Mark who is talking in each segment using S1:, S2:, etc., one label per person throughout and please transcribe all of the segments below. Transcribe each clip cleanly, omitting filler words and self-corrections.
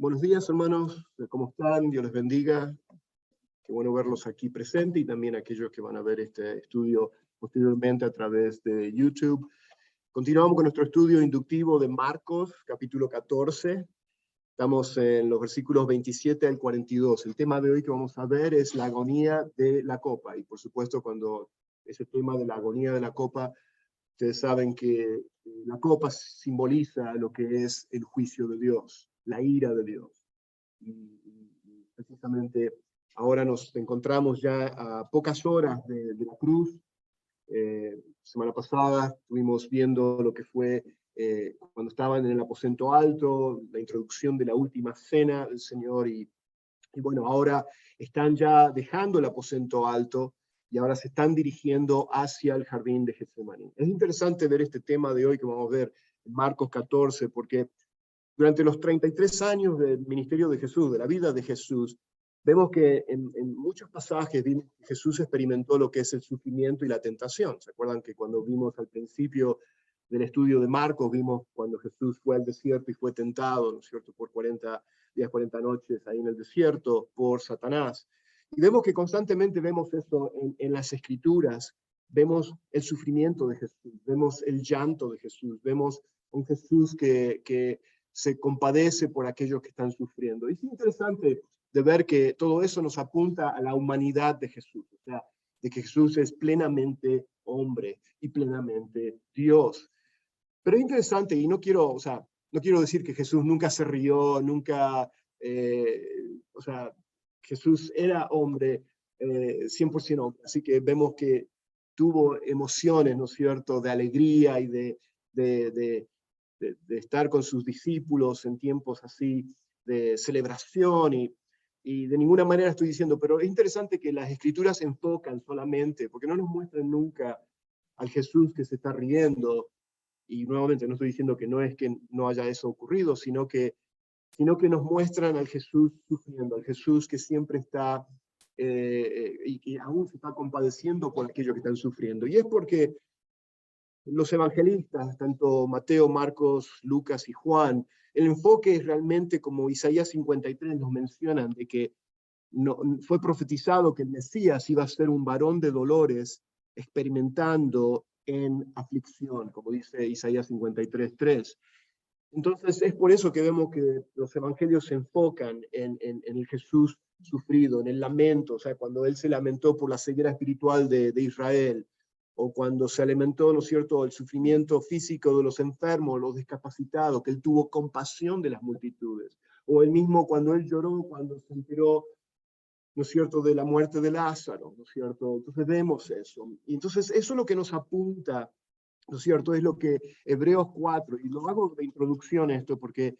S1: Buenos días, hermanos. ¿Cómo están? Dios les bendiga. Qué bueno verlos aquí presentes y también aquellos que van a ver este estudio posteriormente a través de YouTube. Continuamos con nuestro estudio inductivo de Marcos, capítulo 14. Estamos en los versículos 27 al 42. El tema de hoy que vamos a ver es la agonía de la copa. Y por supuesto, cuando ese tema de la agonía de la copa, ustedes saben que la copa simboliza lo que es el juicio de Dios, la ira de Dios. Y precisamente ahora nos encontramos ya a pocas horas de la cruz. Semana pasada estuvimos viendo lo que fue cuando estaban en el aposento alto, la introducción de la última cena del Señor, y bueno, ahora están ya dejando el aposento alto y ahora se están dirigiendo hacia el jardín de Getsemaní. Es interesante ver este tema de hoy que vamos a ver en Marcos 14, porque durante los 33 años del ministerio de Jesús, de la vida de Jesús, vemos que en muchos pasajes Jesús experimentó lo que es el sufrimiento y la tentación. ¿Se acuerdan que cuando vimos al principio del estudio de Marcos, vimos cuando Jesús fue al desierto y fue tentado, ¿no es cierto?, por 40 días, 40 noches ahí en el desierto por Satanás. Y vemos que constantemente vemos esto en las Escrituras. Vemos el sufrimiento de Jesús, vemos el llanto de Jesús, vemos un Jesús que se compadece por aquellos que están sufriendo. Y es interesante de ver que todo eso nos apunta a la humanidad de Jesús, o sea, de que Jesús es plenamente hombre y plenamente Dios. Pero es interesante, y no quiero decir que Jesús nunca se rió, nunca, Jesús era hombre, 100% hombre, así que vemos que tuvo emociones, ¿no es cierto?, de alegría y de estar con sus discípulos en tiempos así de celebración, y de ninguna manera estoy diciendo, pero es interesante que las Escrituras se enfocan solamente, porque no nos muestran nunca al Jesús que se está riendo. Y nuevamente no estoy diciendo que no es que no haya eso ocurrido, sino que nos muestran al Jesús sufriendo, al Jesús que siempre está y que aún se está compadeciendo por aquellos que están sufriendo. Y es porque los evangelistas, tanto Mateo, Marcos, Lucas y Juan, el enfoque es realmente como Isaías 53 nos mencionan, de que fue profetizado que el Mesías iba a ser un varón de dolores, experimentando en aflicción, como dice Isaías 53:3. Entonces es por eso que vemos que los evangelios se enfocan en el Jesús sufrido, en el lamento, o sea, cuando él se lamentó por la ceguera espiritual de Israel, o cuando se lamentó, ¿no es cierto?, el sufrimiento físico de los enfermos, los discapacitados, que él tuvo compasión de las multitudes, o él mismo cuando él lloró, cuando se enteró, ¿no es cierto?, de la muerte de Lázaro, ¿no es cierto? Entonces vemos eso. Y entonces eso es lo que nos apunta, ¿no es cierto? Es lo que Hebreos 4, y lo hago de introducción a esto porque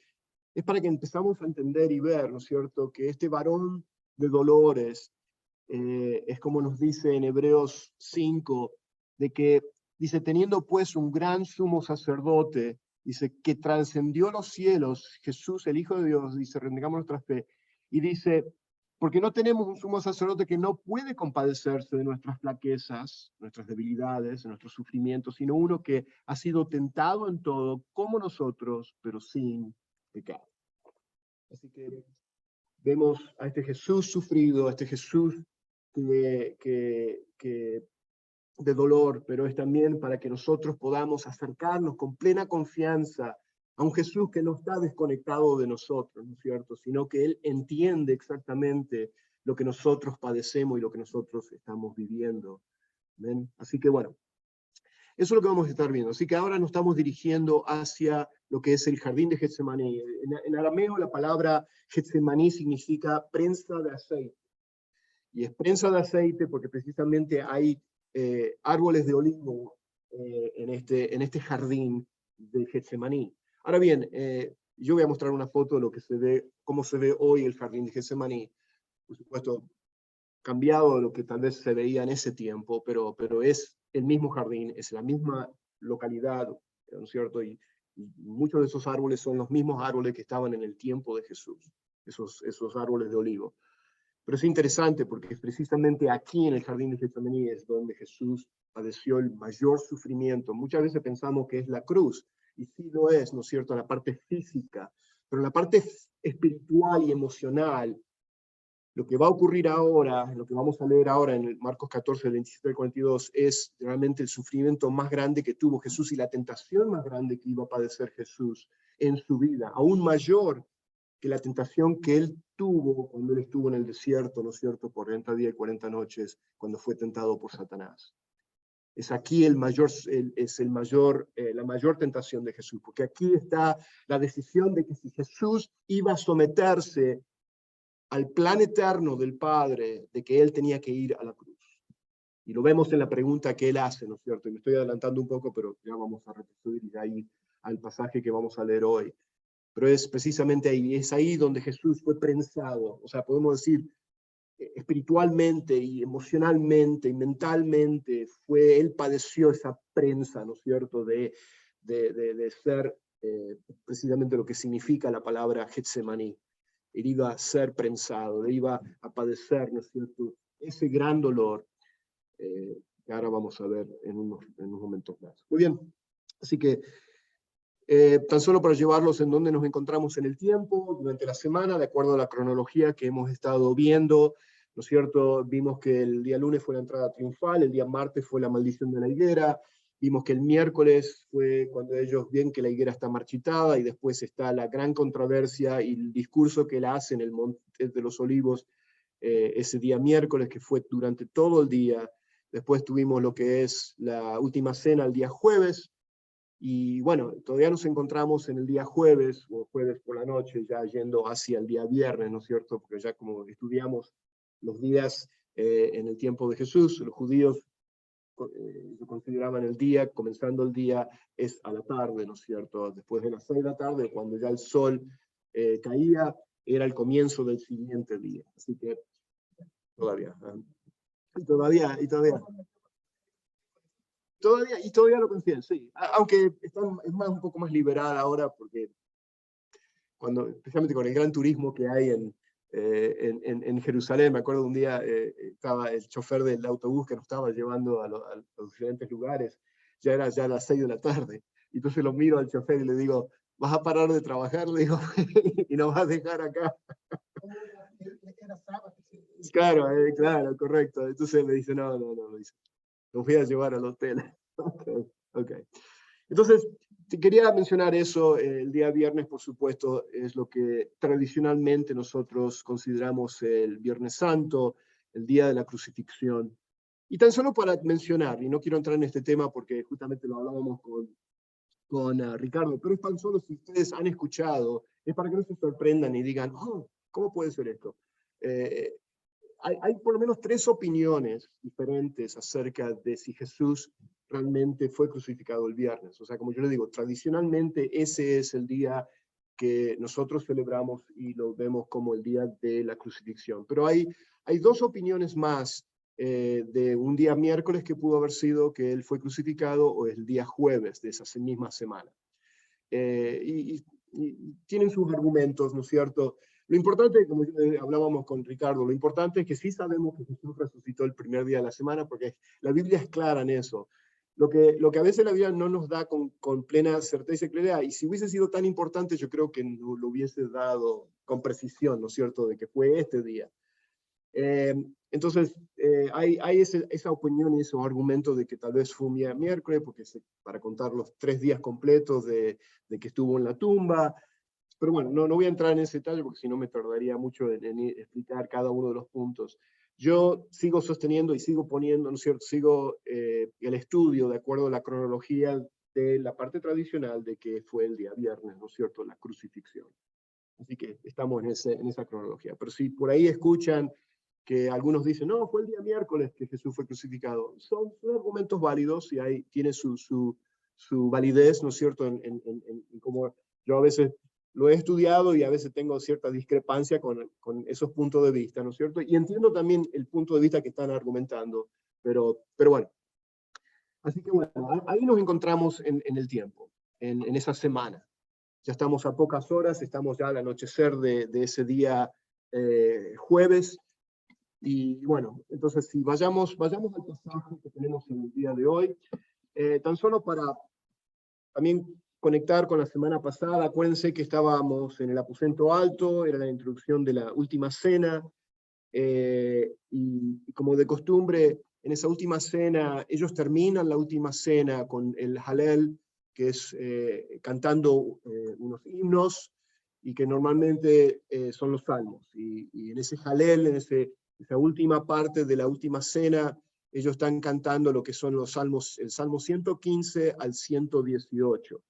S1: es para que empezamos a entender y ver, ¿no es cierto?, que este varón de dolores es como nos dice en Hebreos 5, de que dice, teniendo pues un gran sumo sacerdote, dice, que trascendió los cielos, Jesús, el Hijo de Dios, dice, renegamos nuestra fe, y dice, porque no tenemos un sumo sacerdote que no puede compadecerse de nuestras flaquezas, nuestras debilidades, nuestros sufrimientos, sino uno que ha sido tentado en todo, como nosotros, pero sin pecado. Así que vemos a este Jesús sufrido, a este Jesús de dolor, pero es también para que nosotros podamos acercarnos con plena confianza a un Jesús que no está desconectado de nosotros, ¿no es cierto?, sino que Él entiende exactamente lo que nosotros padecemos y lo que nosotros estamos viviendo. ¿Ven? Así que bueno, eso es lo que vamos a estar viendo. Así que ahora nos estamos dirigiendo hacia lo que es el jardín de Getsemaní. En arameo la palabra Getsemaní significa prensa de aceite. Y es prensa de aceite porque precisamente hay árboles de olivo en este jardín de Getsemaní. Ahora bien, yo voy a mostrar una foto de lo que se ve, cómo se ve hoy el jardín de Getsemaní. Por supuesto, cambiado de lo que tal vez se veía en ese tiempo, pero es el mismo jardín, es la misma localidad, ¿no es cierto? Y muchos de esos árboles son los mismos árboles que estaban en el tiempo de Jesús, esos árboles de olivo. Pero es interesante porque es precisamente aquí en el jardín de Getsemaní es donde Jesús padeció el mayor sufrimiento. Muchas veces pensamos que es la cruz, y sí lo es, ¿no es cierto?, la parte física Pero la parte espiritual y emocional, lo que va a ocurrir ahora, lo que vamos a leer ahora en el Marcos 14, 27 al 42, es realmente el sufrimiento más grande que tuvo Jesús y la tentación más grande que iba a padecer Jesús en su vida, aún mayor que la tentación que él tuvo cuando él estuvo en el desierto, ¿no es cierto?, por 40 días y 40 noches, cuando fue tentado por Satanás. Es aquí la mayor tentación de Jesús, porque aquí está la decisión de que si Jesús iba a someterse al plan eterno del Padre, de que él tenía que ir a la cruz. Y lo vemos en la pregunta que él hace, ¿no es cierto? Y me estoy adelantando un poco, pero ya vamos a repetir ahí al pasaje que vamos a leer hoy. Pero es precisamente ahí, es ahí donde Jesús fue prensado. O sea, podemos decir, espiritualmente y emocionalmente y mentalmente, él padeció esa prensa, ¿no es cierto?, de ser precisamente lo que significa la palabra Getsemaní. Él iba a ser prensado, él iba a padecer, ¿no es cierto?, ese gran dolor que ahora vamos a ver en unos momentos más. Muy bien, así que tan solo para llevarlos en donde nos encontramos en el tiempo, durante la semana, de acuerdo a la cronología que hemos estado viendo, ¿no es cierto? Vimos que el día lunes fue la entrada triunfal, el día martes fue la maldición de la higuera, vimos que el miércoles fue cuando ellos ven que la higuera está marchitada, y después está la gran controversia y el discurso que él hace en el Monte de los Olivos ese día miércoles, que fue durante todo el día. Después tuvimos lo que es la última cena el día jueves, y bueno, todavía nos encontramos en el día jueves, o jueves por la noche, ya yendo hacia el día viernes, ¿no es cierto? Porque ya como estudiamos los días en el tiempo de Jesús, los judíos lo consideraban el día, comenzando el día es a la tarde, ¿no es cierto? Después de las 6 de la tarde, cuando ya el sol caía, era el comienzo del siguiente día. Así que todavía, todavía lo consiguen, sí. Aunque es un poco más liberada ahora, porque especialmente con el gran turismo que hay en Jerusalén, me acuerdo un día estaba el chofer del autobús que nos estaba llevando a los diferentes lugares, ya era ya las 6 de la tarde, y entonces lo miro al chofer y le digo, ¿vas a parar de trabajar? Le digo, y nos vas a dejar acá. Claro, claro, correcto. Entonces me dice, no, me dice, los voy a llevar al hotel. Okay. Entonces, te quería mencionar eso. El día viernes, por supuesto, es lo que tradicionalmente nosotros consideramos el Viernes Santo, el día de la crucifixión. Y tan solo para mencionar, y no quiero entrar en este tema porque justamente lo hablábamos con Ricardo, pero es tan solo si ustedes han escuchado, es para que no se sorprendan y digan, oh, ¿cómo puede ser esto? Hay por lo menos 3 opiniones diferentes acerca de si Jesús realmente fue crucificado el viernes. O sea, como yo le digo, tradicionalmente ese es el día que nosotros celebramos y lo vemos como el día de la crucifixión. Pero hay 2 opiniones más de un día miércoles que pudo haber sido que él fue crucificado, o el día jueves de esa misma semana. Y tienen sus argumentos, ¿no es cierto? Lo importante, como hablábamos con Ricardo, lo importante es que sí sabemos que Jesús resucitó el primer día de la semana, porque la Biblia es clara en eso. Lo que a veces la Biblia no nos da con plena certeza y claridad, y si hubiese sido tan importante, yo creo que lo hubiese dado con precisión, ¿no es cierto?, de que fue este día. Entonces, hay esa opinión y esos argumentos de que tal vez fue un día miércoles, porque para contar los 3 días completos de que estuvo en la tumba. Pero bueno, no voy a entrar en ese detalle porque si no me tardaría mucho en explicar cada uno de los puntos. Yo sigo sosteniendo y sigo poniendo, ¿no es cierto?, sigo el estudio de acuerdo a la cronología de la parte tradicional de que fue el día viernes, ¿no es cierto?, la crucifixión. Así que estamos en esa cronología. Pero si por ahí escuchan que algunos dicen, no, fue el día miércoles que Jesús fue crucificado, son argumentos válidos y tiene su validez, ¿no es cierto?, en cómo yo a veces lo he estudiado y a veces tengo cierta discrepancia con esos puntos de vista, ¿no es cierto? Y entiendo también el punto de vista que están argumentando, pero bueno. Así que bueno, ahí nos encontramos en el tiempo, en esa semana. Ya estamos a pocas horas, estamos ya al anochecer de ese día jueves. Y bueno, entonces si vayamos al pasaje que tenemos en el día de hoy, tan solo para también conectar con la semana pasada. Acuérdense que estábamos en el aposento alto, era la introducción de la última cena, y como de costumbre, en esa última cena, ellos terminan la última cena con el Halel, que es cantando unos himnos, y que normalmente son los salmos. Y en ese Halel, en esa última parte de la última cena, ellos están cantando lo que son los salmos, el Salmo 115 al 118.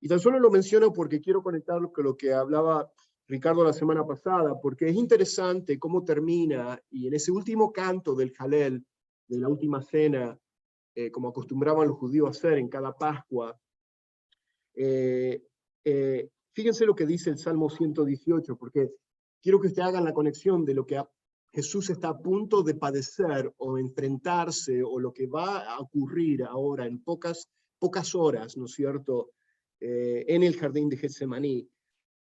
S1: Y tan solo lo menciono porque quiero conectarlo con lo que hablaba Ricardo la semana pasada, porque es interesante cómo termina, y en ese último canto del Halel, de la última cena, como acostumbraban los judíos a hacer en cada Pascua, fíjense lo que dice el Salmo 118, porque quiero que ustedes hagan la conexión de lo que Jesús está a punto de padecer o enfrentarse, o lo que va a ocurrir ahora en pocas horas, ¿no es cierto?, en el jardín de Getsemaní.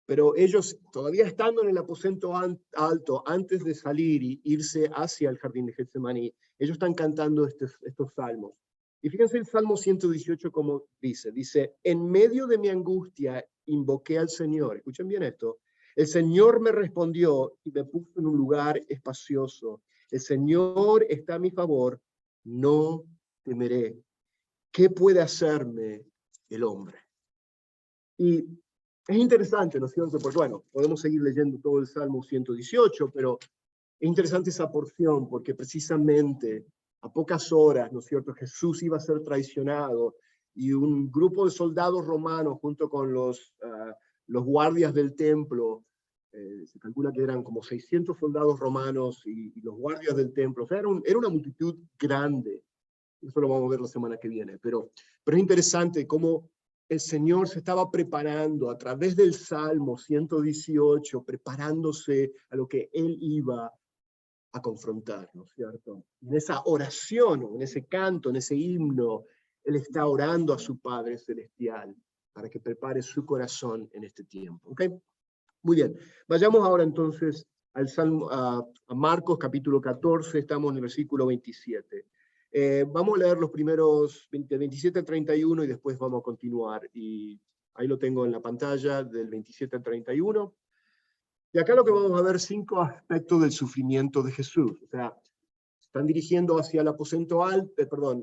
S1: Pero ellos, todavía estando en el aposento alto, antes de salir y irse hacia el jardín de Getsemaní, ellos están cantando estos salmos. Y fíjense el Salmo 118 como dice, en medio de mi angustia invoqué al Señor. Escuchen bien esto. El Señor me respondió y me puso en un lugar espacioso. El Señor está a mi favor, no temeré. ¿Qué puede hacerme el hombre? Y es interesante, ¿no es cierto? Porque bueno, podemos seguir leyendo todo el Salmo 118, pero es interesante esa porción porque precisamente a pocas horas, ¿no es cierto?, Jesús iba a ser traicionado, y un grupo de soldados romanos junto con los guardias del templo, se calcula que eran como 600 soldados romanos y los guardias del templo, o sea, era una multitud grande. Eso lo vamos a ver la semana que viene, pero es interesante cómo el Señor se estaba preparando a través del Salmo 118, preparándose a lo que Él iba a confrontar, ¿no es cierto? En esa oración, en ese canto, en ese himno, Él está orando a su Padre Celestial para que prepare su corazón en este tiempo. ¿Ok? Muy bien. Vayamos ahora entonces al Salmo, a Marcos capítulo 14, estamos en el versículo 27. Vamos a leer los primeros 27 al 31 y después vamos a continuar. Y ahí lo tengo en la pantalla, del 27 al 31. Y acá lo que vamos a ver 5 aspectos del sufrimiento de Jesús. O sea, están dirigiendo hacia el aposento alto,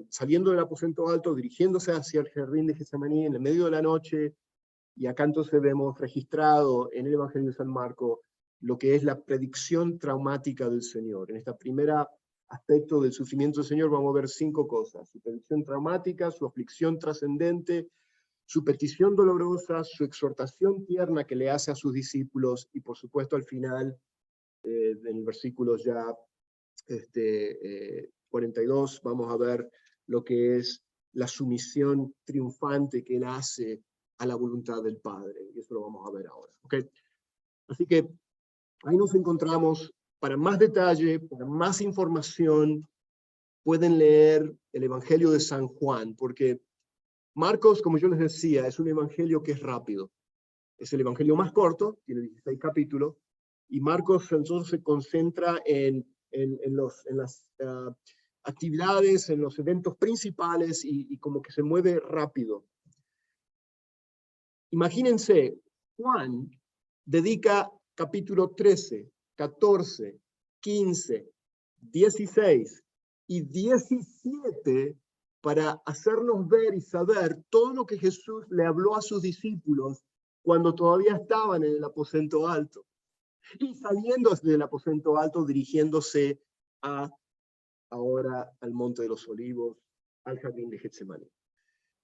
S1: saliendo del aposento alto, dirigiéndose hacia el jardín de Getsemaní en el medio de la noche. Y acá entonces vemos registrado en el Evangelio de San Marcos lo que es la predicción traumática del Señor. En esta primera aspecto del sufrimiento del Señor vamos a ver 5 cosas: su predicción traumática, su aflicción trascendente, su petición dolorosa, su exhortación tierna que le hace a sus discípulos, y por supuesto al final, en el versículo ya 42, vamos a ver lo que es la sumisión triunfante que él hace a la voluntad del Padre. Y eso lo vamos a ver ahora. ¿Okay? Así que ahí nos encontramos. Para más detalle, para más información, pueden leer el Evangelio de San Juan, porque Marcos, como yo les decía, es un evangelio que es rápido. Es el evangelio más corto, tiene 16 capítulos, y Marcos entonces se concentra en las actividades, en los eventos principales, y como que se mueve rápido. Imagínense, Juan dedica capítulo 13, 14, 15, 16 y 17 para hacernos ver y saber todo lo que Jesús le habló a sus discípulos cuando todavía estaban en el aposento alto. Y saliendo del aposento alto, dirigiéndose ahora al Monte de los Olivos, al jardín de Getsemaní.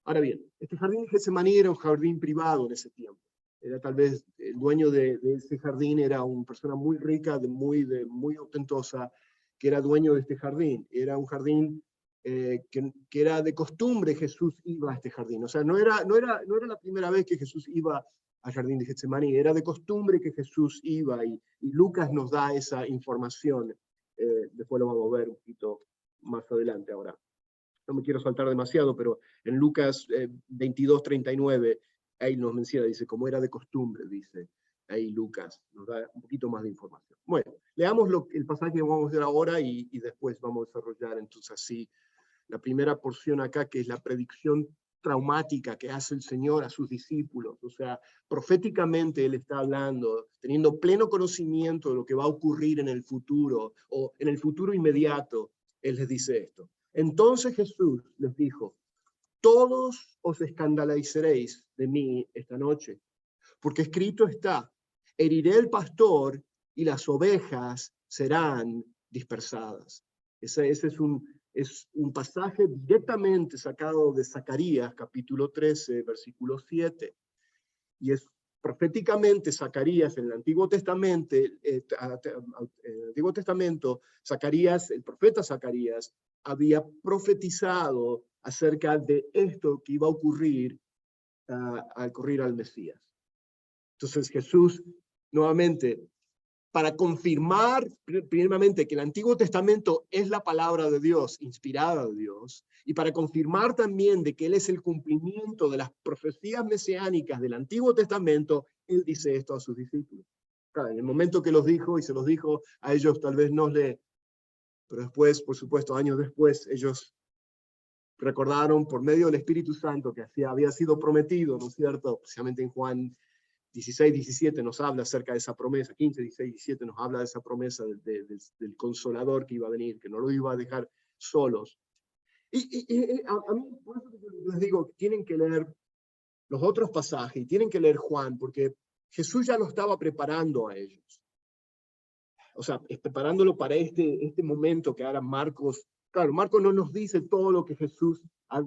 S1: Ahora bien, este jardín de Getsemaní era un jardín privado en ese tiempo. Era tal vez el dueño de ese jardín, era una persona muy rica, muy ostentosa, que era dueño de este jardín. Era un jardín que era de costumbre. Jesús iba a este jardín. O sea, no era la primera vez que Jesús iba al jardín de Getsemaní. Era de costumbre que Jesús iba, y Lucas nos da esa información. Después lo vamos a ver un poquito más adelante ahora. No me quiero saltar demasiado, pero en Lucas 22:39, ahí nos menciona, dice, como era de costumbre, dice, ahí Lucas nos da un poquito más de información. Bueno, leamos el pasaje que vamos a ver ahora, y después vamos a desarrollar entonces así la primera porción acá, que es la predicción traumática que hace el Señor a sus discípulos. O sea, proféticamente Él está hablando, teniendo pleno conocimiento de lo que va a ocurrir en el futuro, o en el futuro inmediato, Él les dice esto. Entonces Jesús les dijo, todos os escandalizaréis de mí esta noche, porque escrito está, heriré el pastor y las ovejas serán dispersadas. Ese es un pasaje directamente sacado de Zacarías, capítulo 13, versículo 7. Y es proféticamente Zacarías en el Antiguo Testamento, Zacarías, el profeta Zacarías, había profetizado acerca de esto que iba a ocurrir al ocurrir al Mesías. Entonces Jesús, nuevamente, para confirmar primeramente que el Antiguo Testamento es la palabra de Dios, inspirada de Dios, y para confirmar también de que Él es el cumplimiento de las profecías mesiánicas del Antiguo Testamento, Él dice esto a sus discípulos. Claro, en el momento que los dijo, y se los dijo a ellos, tal vez no le... Pero después, por supuesto, años después, ellos recordaron por medio del Espíritu Santo que había sido prometido, ¿no es cierto? Especialmente en Juan 16, 17 nos habla acerca de esa promesa, 15, 16, 17 nos habla de esa promesa del Consolador que iba a venir, que no lo iba a dejar solos. Y a mí, por eso les digo, tienen que leer los otros pasajes, y tienen que leer Juan, porque Jesús ya lo estaba preparando a ellos. O sea, preparándolo para este momento que ahora Marcos, claro, Marcos no nos dice todo lo que Jesús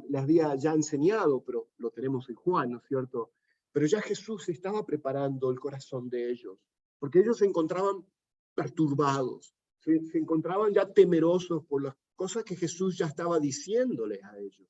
S1: les había ya enseñado, pero lo tenemos en Juan, ¿no es cierto? Pero ya Jesús estaba preparando el corazón de ellos, porque ellos se encontraban perturbados, se encontraban ya temerosos por las cosas que Jesús ya estaba diciéndoles a ellos,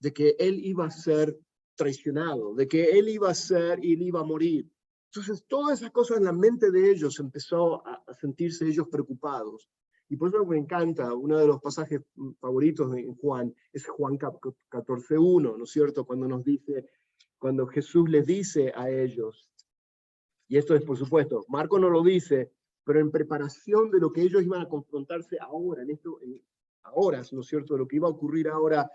S1: de que Él iba a ser traicionado, de que Él iba a morir. Entonces, todas esas cosas en la mente de ellos empezó a sentirse ellos preocupados. Y por eso me encanta, uno de los pasajes favoritos de Juan es Juan 14:1, ¿no es cierto? Cuando Jesús les dice a ellos, y esto es por supuesto, Marco no lo dice, pero en preparación de lo que ellos iban a confrontarse ahora, ahora, ¿no es cierto? De lo que iba a ocurrir ahora,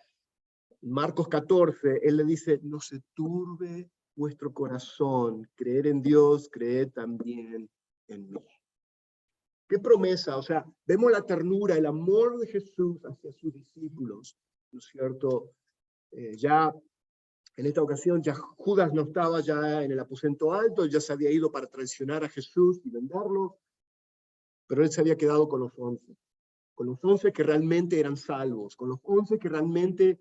S1: Marcos 14, él le dice, no se turbe vuestro corazón, creer en Dios, creed también en mí. Qué promesa, o sea, vemos la ternura, el amor de Jesús hacia sus discípulos, ¿no es cierto? Ya en esta ocasión ya Judas no estaba ya en el aposento alto, ya se había ido para traicionar a Jesús y venderlo, pero él se había quedado con los 11 que realmente eran salvos, con los 11 que realmente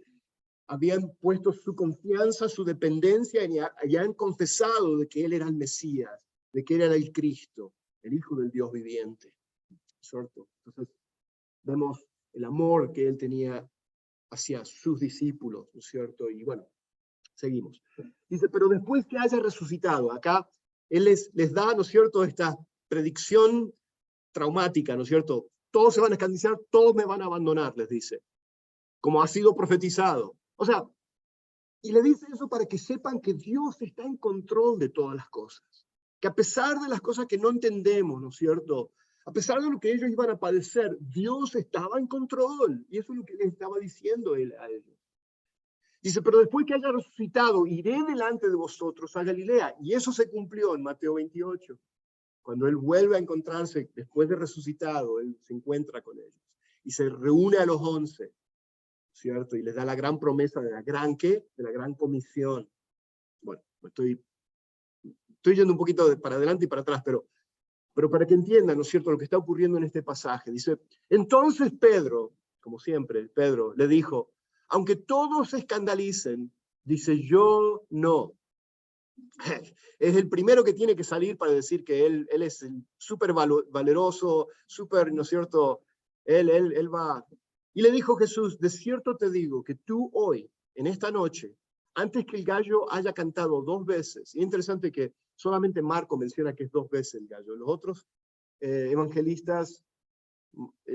S1: habían puesto su confianza, su dependencia, y habían confesado de que Él era el Mesías, de que Él era el Cristo, el Hijo del Dios viviente. ¿Cierto? Entonces, vemos el amor que Él tenía hacia sus discípulos, ¿no es cierto? Y bueno, seguimos. Dice, pero después que haya resucitado, acá Él les da, ¿no es cierto?, esta predicción traumática, ¿no es cierto? Todos se van a escandalizar, todos me van a abandonar, les dice, como ha sido profetizado. O sea, y le dice eso para que sepan que Dios está en control de todas las cosas. Que a pesar de las cosas que no entendemos, ¿no es cierto? A pesar de lo que ellos iban a padecer, Dios estaba en control. Y eso es lo que les estaba diciendo él a ellos. Dice, pero después que haya resucitado, iré delante de vosotros a Galilea. Y eso se cumplió en Mateo 28. Cuando él vuelve a encontrarse, después de resucitado, él se encuentra con ellos. Y se reúne a los 11. ¿Cierto? Y les da la gran promesa de la gran ¿qué? De la gran comisión. Bueno, estoy yendo un poquito para adelante y para atrás, pero para que entiendan, ¿no es cierto?, lo que está ocurriendo en este pasaje. Dice, entonces Pedro, como siempre, Pedro le dijo, aunque todos se escandalicen, dice, yo no. Es el primero que tiene que salir para decir que él es súper valeroso, súper, ¿no es cierto?, él va. Y le dijo Jesús, de cierto te digo que tú hoy, en esta noche, antes que el gallo haya cantado 2 veces, y es interesante que solamente Marco menciona que es 2 veces el gallo, los otros evangelistas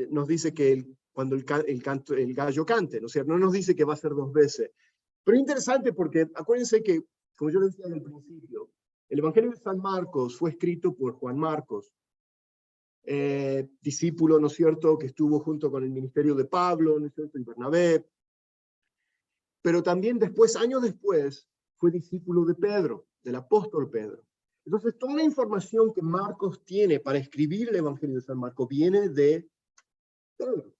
S1: nos dice que cuando el gallo cante, ¿no es cierto? No nos dice que va a ser 2 veces. Pero es interesante porque acuérdense que, como yo decía al principio, el Evangelio de San Marcos fue escrito por Juan Marcos, discípulo, ¿no es cierto?, que estuvo junto con el ministerio de Pablo, ¿no es cierto?, y Bernabé. pero también después, años después, fue discípulo de Pedro, del apóstol Pedro. Entonces, toda la información que Marcos tiene para escribir el Evangelio de San Marcos viene de Pedro.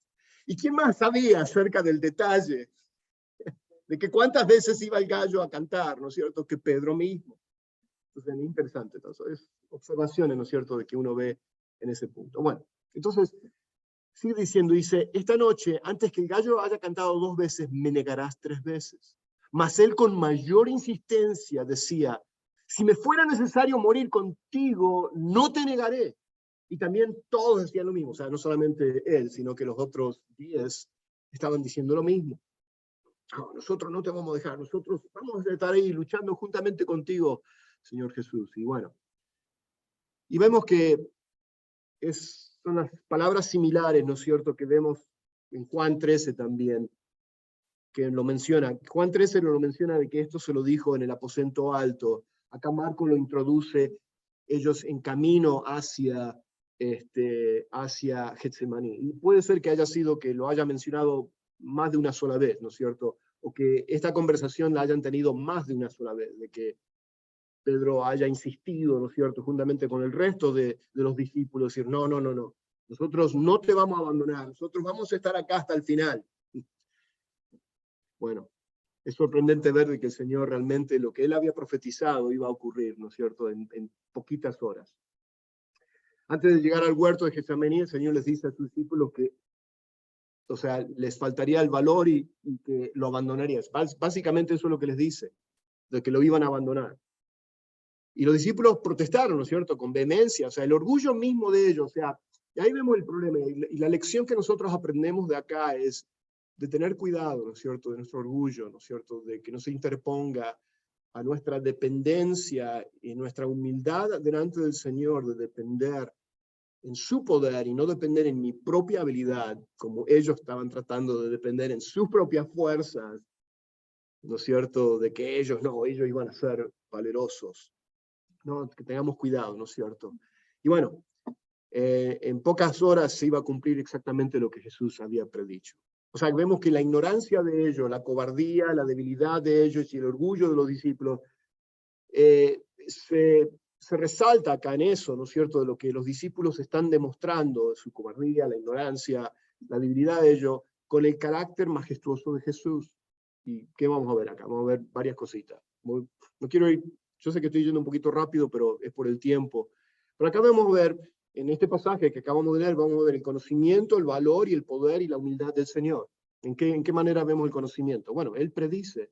S1: ¿Y quién más sabía acerca del detalle de que cuántas veces iba el gallo a cantar, ¿no es cierto?, que Pedro mismo? Entonces, es interesante. Entonces, es observaciones, ¿no es cierto?, de que uno ve en ese punto. Bueno, entonces, sigue diciendo, dice, esta noche, antes que el gallo haya cantado 2 veces, me negarás 3 veces. Mas él con mayor insistencia decía, si me fuera necesario morir contigo, no te negaré. Y también todos decían lo mismo, o sea, no solamente él, sino que los otros 10 estaban diciendo lo mismo. No, nosotros no te vamos a dejar, nosotros vamos a estar ahí luchando juntamente contigo, Señor Jesús. Y bueno, y vemos que son las palabras similares, ¿no es cierto?, que vemos en Juan 13 también, que lo menciona. Juan 13 lo menciona de que esto se lo dijo en el aposento alto. Acá Marco lo introduce, ellos en camino hacia Getsemaní. Y puede ser que haya sido que lo haya mencionado más de una sola vez, ¿no es cierto? O que esta conversación la hayan tenido más de una sola vez, de que Pedro haya insistido, ¿no es cierto?, juntamente con el resto de los discípulos, decir, no, no, no, no, nosotros no te vamos a abandonar, nosotros vamos a estar acá hasta el final. Bueno, es sorprendente ver de que el Señor realmente lo que él había profetizado iba a ocurrir, ¿no es cierto?, en poquitas horas. Antes de llegar al huerto de Getsemaní, el Señor les dice a sus discípulos que, o sea, les faltaría el valor y que lo abandonarían. Básicamente eso es lo que les dice, de que lo iban a abandonar. Y los discípulos protestaron, ¿no es cierto?, con vehemencia, o sea, el orgullo mismo de ellos, o sea, y ahí vemos el problema, y la lección que nosotros aprendemos de acá es de tener cuidado, ¿no es cierto?, de nuestro orgullo, ¿no es cierto?, de que no se interponga a nuestra dependencia y nuestra humildad delante del Señor, de depender en su poder y no depender en mi propia habilidad, como ellos estaban tratando de depender en sus propias fuerzas, ¿no es cierto?, de que ellos iban a ser valerosos. No, que tengamos cuidado, ¿no es cierto? Y bueno, en pocas horas se iba a cumplir exactamente lo que Jesús había predicho. O sea, vemos que la ignorancia de ellos, la cobardía, la debilidad de ellos y el orgullo de los discípulos se resalta acá en eso, ¿no es cierto?, de lo que los discípulos están demostrando, su cobardía, la ignorancia, la debilidad de ellos, con el carácter majestuoso de Jesús. ¿Y qué vamos a ver acá? Vamos a ver varias cositas. No quiero ir, yo sé que estoy yendo un poquito rápido, pero es por el tiempo. Pero acá vamos a ver, en este pasaje que acabamos de leer, vamos a ver el conocimiento, el valor y el poder y la humildad del Señor. ¿En qué manera vemos el conocimiento? Bueno, Él predice.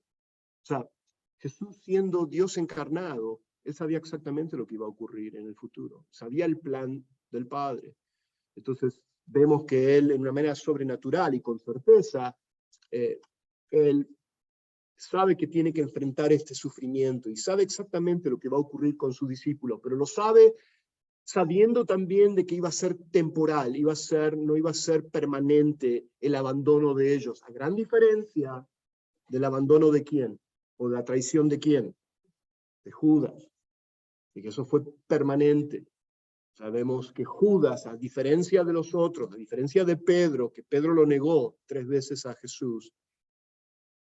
S1: O sea, Jesús siendo Dios encarnado, Él sabía exactamente lo que iba a ocurrir en el futuro. Sabía el plan del Padre. Entonces, vemos que Él, en una manera sobrenatural y con certeza, Él sabe que tiene que enfrentar este sufrimiento y sabe exactamente lo que va a ocurrir con sus discípulos, pero lo sabe sabiendo también de que iba a ser temporal, no iba a ser permanente el abandono de ellos, a gran diferencia del abandono de quién, o de la traición de quién, de Judas, y que eso fue permanente. Sabemos que Judas, a diferencia de los otros, a diferencia de Pedro, que Pedro lo negó 3 veces a Jesús,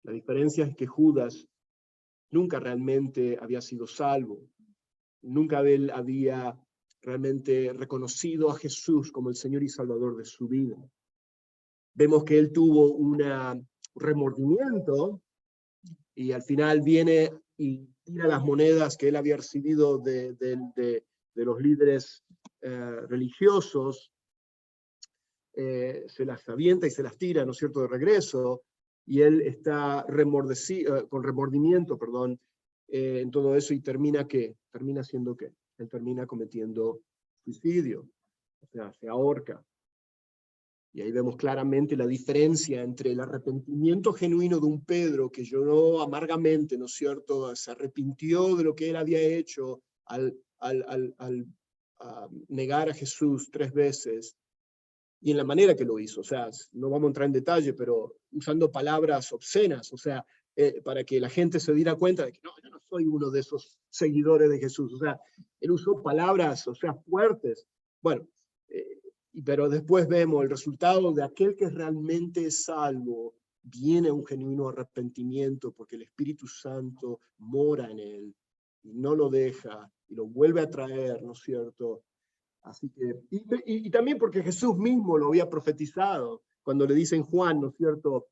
S1: la diferencia es que Judas nunca realmente había sido salvo, nunca él había realmente reconocido a Jesús como el Señor y Salvador de su vida. Vemos que él tuvo un remordimiento y al final viene y tira las monedas que él había recibido de los líderes religiosos, se las avienta y se las tira, ¿no es cierto?, de regreso, y él está con remordimiento, en todo eso, y termina siendo ¿qué? Él termina cometiendo suicidio, o sea, se ahorca. Y ahí vemos claramente la diferencia entre el arrepentimiento genuino de un Pedro que lloró amargamente, ¿no es cierto?, se arrepintió de lo que él había hecho al negar a Jesús 3 veces, y en la manera que lo hizo, o sea, no vamos a entrar en detalle, pero usando palabras obscenas, o sea, para que la gente se diera cuenta de que no, yo no soy uno de esos seguidores de Jesús, o sea, él usó palabras, o sea, fuertes. Bueno, pero después vemos el resultado de aquel que realmente es salvo, viene un genuino arrepentimiento porque el Espíritu Santo mora en él y no lo deja y lo vuelve a traer, ¿no es cierto? Así que, y también porque Jesús mismo lo había profetizado cuando le dice en Juan, ¿no es cierto?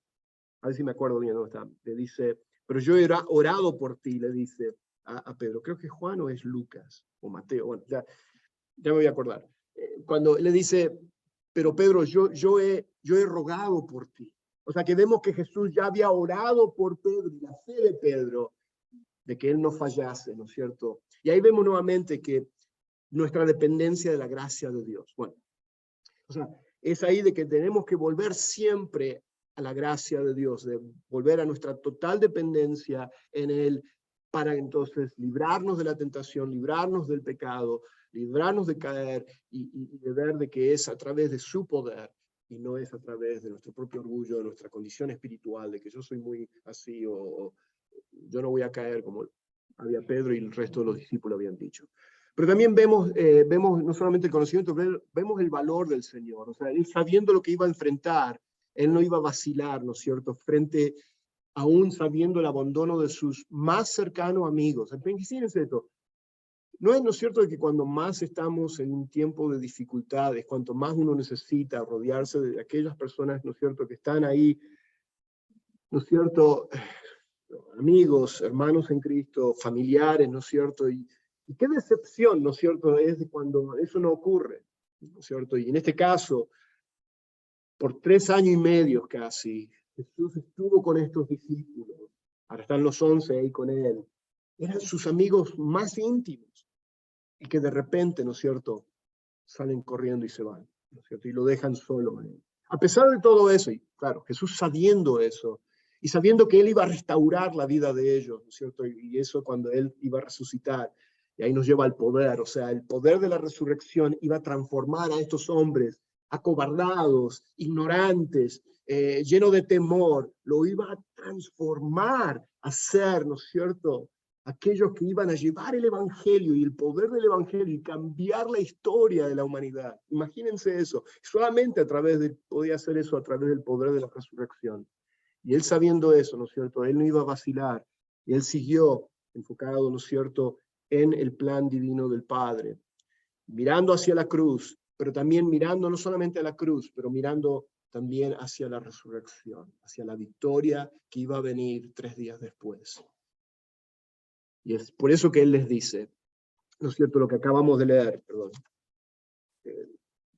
S1: A ver si me acuerdo bien dónde está. Le dice, pero yo he orado por ti, le dice a Pedro. Creo que es Juan o es Lucas o Mateo. Bueno, ya me voy a acordar. Cuando le dice, pero Pedro, yo he rogado por ti. O sea que vemos que Jesús ya había orado por Pedro y la fe de Pedro, de que él no fallase, ¿no es cierto? Y ahí vemos nuevamente que nuestra dependencia de la gracia de Dios. Bueno, o sea, es ahí de que tenemos que volver siempre a la gracia de Dios, de volver a nuestra total dependencia en Él, para entonces librarnos de la tentación, librarnos del pecado, librarnos de caer y de ver de que es a través de su poder y no es a través de nuestro propio orgullo, de nuestra condición espiritual, de que yo soy muy así o yo no voy a caer como había Pedro y el resto de los discípulos habían dicho. Pero también vemos no solamente el conocimiento, pero vemos el valor del Señor. O sea, él sabiendo lo que iba a enfrentar, él no iba a vacilar, ¿no es cierto?, frente, aún sabiendo el abandono de sus más cercanos amigos. Fíjense esto, ¿no es cierto que cuando más estamos en un tiempo de dificultades, cuanto más uno necesita rodearse de aquellas personas, ¿no es cierto?, que están ahí, ¿no es cierto?, amigos, hermanos en Cristo, familiares, ¿no es cierto? Y qué decepción, ¿no es cierto?, es de cuando eso no ocurre, ¿no es cierto? Y en este caso, por 3 años y medio casi, Jesús estuvo con estos discípulos, ahora están los 11 ahí con él, eran sus amigos más íntimos, y que de repente, ¿no es cierto?, salen corriendo y se van, ¿no es cierto?, y lo dejan solo. A pesar de todo eso, y claro, Jesús sabiendo eso, y sabiendo que Él iba a restaurar la vida de ellos, ¿no es cierto? Y eso cuando Él iba a resucitar, y ahí nos lleva al poder, o sea, el poder de la resurrección iba a transformar a estos hombres acobardados, ignorantes, llenos de temor, lo iba a transformar, a ser, ¿no es cierto?, aquellos que iban a llevar el evangelio y el poder del evangelio y cambiar la historia de la humanidad. Imagínense eso. Solamente podía hacer eso a través del poder de la resurrección. Y él sabiendo eso, ¿no es cierto?, él no iba a vacilar. Y él siguió enfocado, ¿no es cierto?, en el plan divino del Padre, mirando hacia la cruz, pero también mirando no solamente a la cruz, pero mirando también hacia la resurrección, hacia la victoria que iba a venir 3 días después. Y es por eso que él les dice, ¿no es cierto?, lo que acabamos de leer, perdón.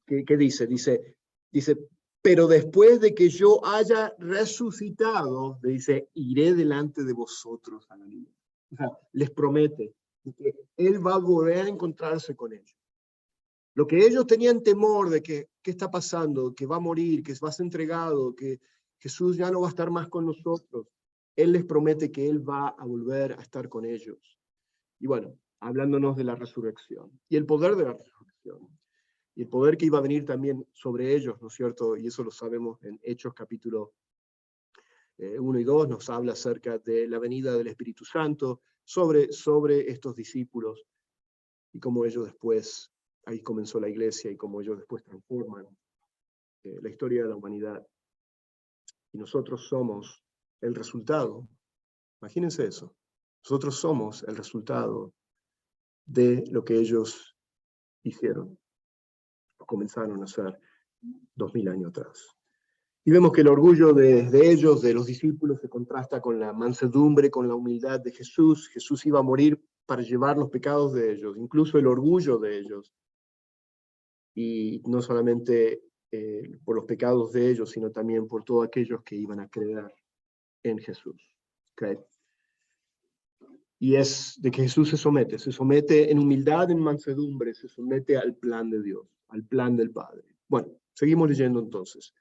S1: ¿Qué dice? Dice, pero después de que yo haya resucitado, le dice, iré delante de vosotros a la luz. O sea, les promete que él va a volver a encontrarse con ellos. Lo que ellos tenían temor de que, ¿qué está pasando? Que va a morir, que va a ser entregado, que Jesús ya no va a estar más con nosotros. Él les promete que él va a volver a estar con ellos. Y bueno, hablándonos de la resurrección y el poder de la resurrección y el poder que iba a venir también sobre ellos, ¿no es cierto? Y eso lo sabemos en Hechos capítulo 1 y 2, nos habla acerca de la venida del Espíritu Santo sobre estos discípulos y cómo ellos después, ahí comenzó la iglesia y cómo ellos después transforman la historia de la humanidad. Y nosotros somos el resultado, imagínense eso, nosotros somos el resultado de lo que ellos hicieron, o comenzaron a hacer 2000 años atrás. Y vemos que el orgullo de ellos, de los discípulos, se contrasta con la mansedumbre, con la humildad de Jesús. Jesús iba a morir para llevar los pecados de ellos, incluso el orgullo de ellos. Y no solamente por los pecados de ellos, sino también por todos aquellos que iban a creer en Jesús. ¿Okay? Y es de que Jesús se somete en humildad, en mansedumbre, se somete al plan de Dios, al plan del Padre. Bueno, seguimos leyendo entonces.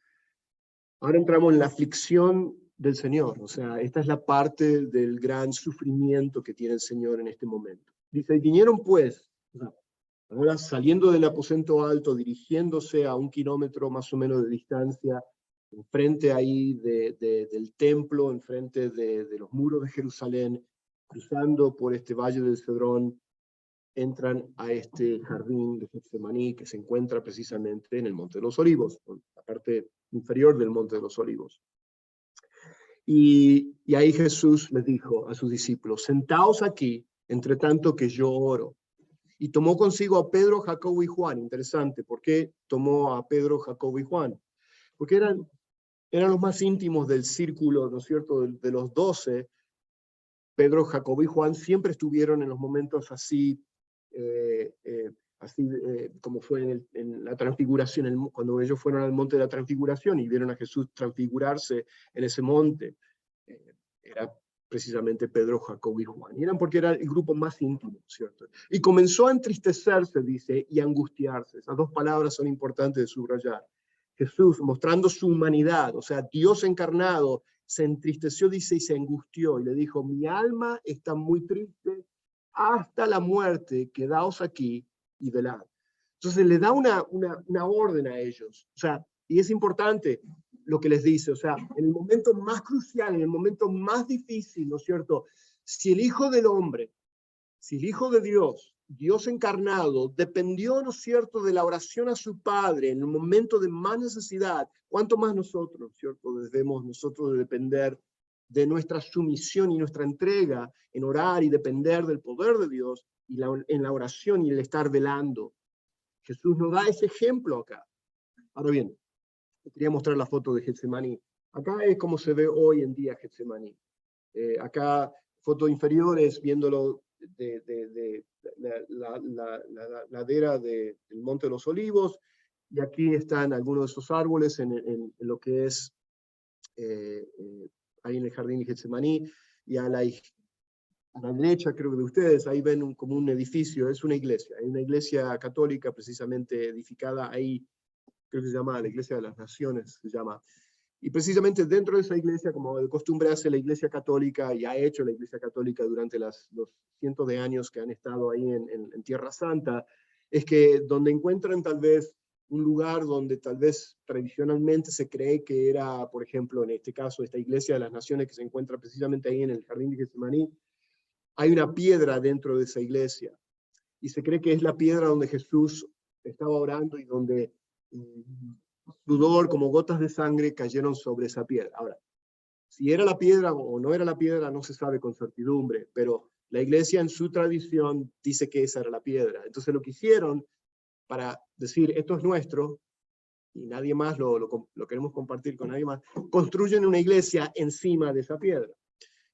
S1: Ahora entramos en la aflicción del Señor, o sea, esta es la parte del gran sufrimiento que tiene el Señor en este momento. Dice, vinieron pues, ahora saliendo del aposento alto, dirigiéndose a 1 kilómetro más o menos de distancia, enfrente ahí del templo, enfrente de los muros de Jerusalén, cruzando por este valle del Cedrón, entran a este jardín de Getsemaní que se encuentra precisamente en el Monte de los Olivos, la parte inferior del Monte de los Olivos. Y ahí Jesús les dijo a sus discípulos, sentaos aquí, entre tanto que yo oro. Y tomó consigo a Pedro, Jacobo y Juan. Interesante, ¿por qué tomó a Pedro, Jacobo y Juan? Porque eran los más íntimos del círculo, ¿no es cierto?, de los 12. Pedro, Jacobo y Juan siempre estuvieron en los momentos así, como fue en la transfiguración, cuando ellos fueron al monte de la transfiguración y vieron a Jesús transfigurarse en ese monte. Era precisamente Pedro, Jacobo y Juan. Y eran porque era el grupo más íntimo, ¿cierto? Y comenzó a entristecerse, dice, y a angustiarse. Esas dos palabras son importantes de subrayar. Jesús, mostrando su humanidad, o sea, Dios encarnado, se entristeció, dice, y se angustió, y le dijo, mi alma está muy triste hasta la muerte, quedaos aquí y velad. Entonces le da una orden a ellos, o sea, y es importante lo que les dice, o sea, en el momento más crucial, en el momento más difícil, ¿no es cierto? Si el Hijo del Hombre, si el Hijo de Dios, Dios encarnado, dependió, ¿no es cierto?, de la oración a su Padre en el momento de más necesidad, ¿cuánto más nosotros, ¿cierto?, debemos nosotros de depender de nuestra sumisión y nuestra entrega en orar y depender del poder de Dios y en la oración y el estar velando. Jesús nos da ese ejemplo acá. Ahora bien, te quería mostrar la foto de Getsemaní. Acá es como se ve hoy en día Getsemaní. Acá, foto inferior es viéndolo de la ladera del Monte de los Olivos, y aquí están algunos de esos árboles en lo que es ahí en el jardín de Getsemaní, y a la derecha, creo que de ustedes, ahí ven como un edificio, es una iglesia, hay una iglesia católica precisamente edificada ahí, creo que se llama la Iglesia de las Naciones, se llama. Y precisamente dentro de esa iglesia, como de costumbre hace la Iglesia Católica, y ha hecho la Iglesia Católica durante los cientos de años que han estado ahí en Tierra Santa, es que donde encuentran tal vez un lugar donde tal vez tradicionalmente se cree que era, por ejemplo, en este caso, esta Iglesia de las Naciones que se encuentra precisamente ahí en el Jardín de Getsemaní, hay una piedra dentro de esa iglesia, y se cree que es la piedra donde Jesús estaba orando y donde sudor como gotas de sangre cayeron sobre esa piedra. Ahora, si era la piedra o no era la piedra no se sabe con certidumbre, pero la iglesia en su tradición dice que esa era la piedra. Entonces lo que hicieron para decir esto es nuestro y nadie más lo queremos compartir con nadie más, construyen una iglesia encima de esa piedra.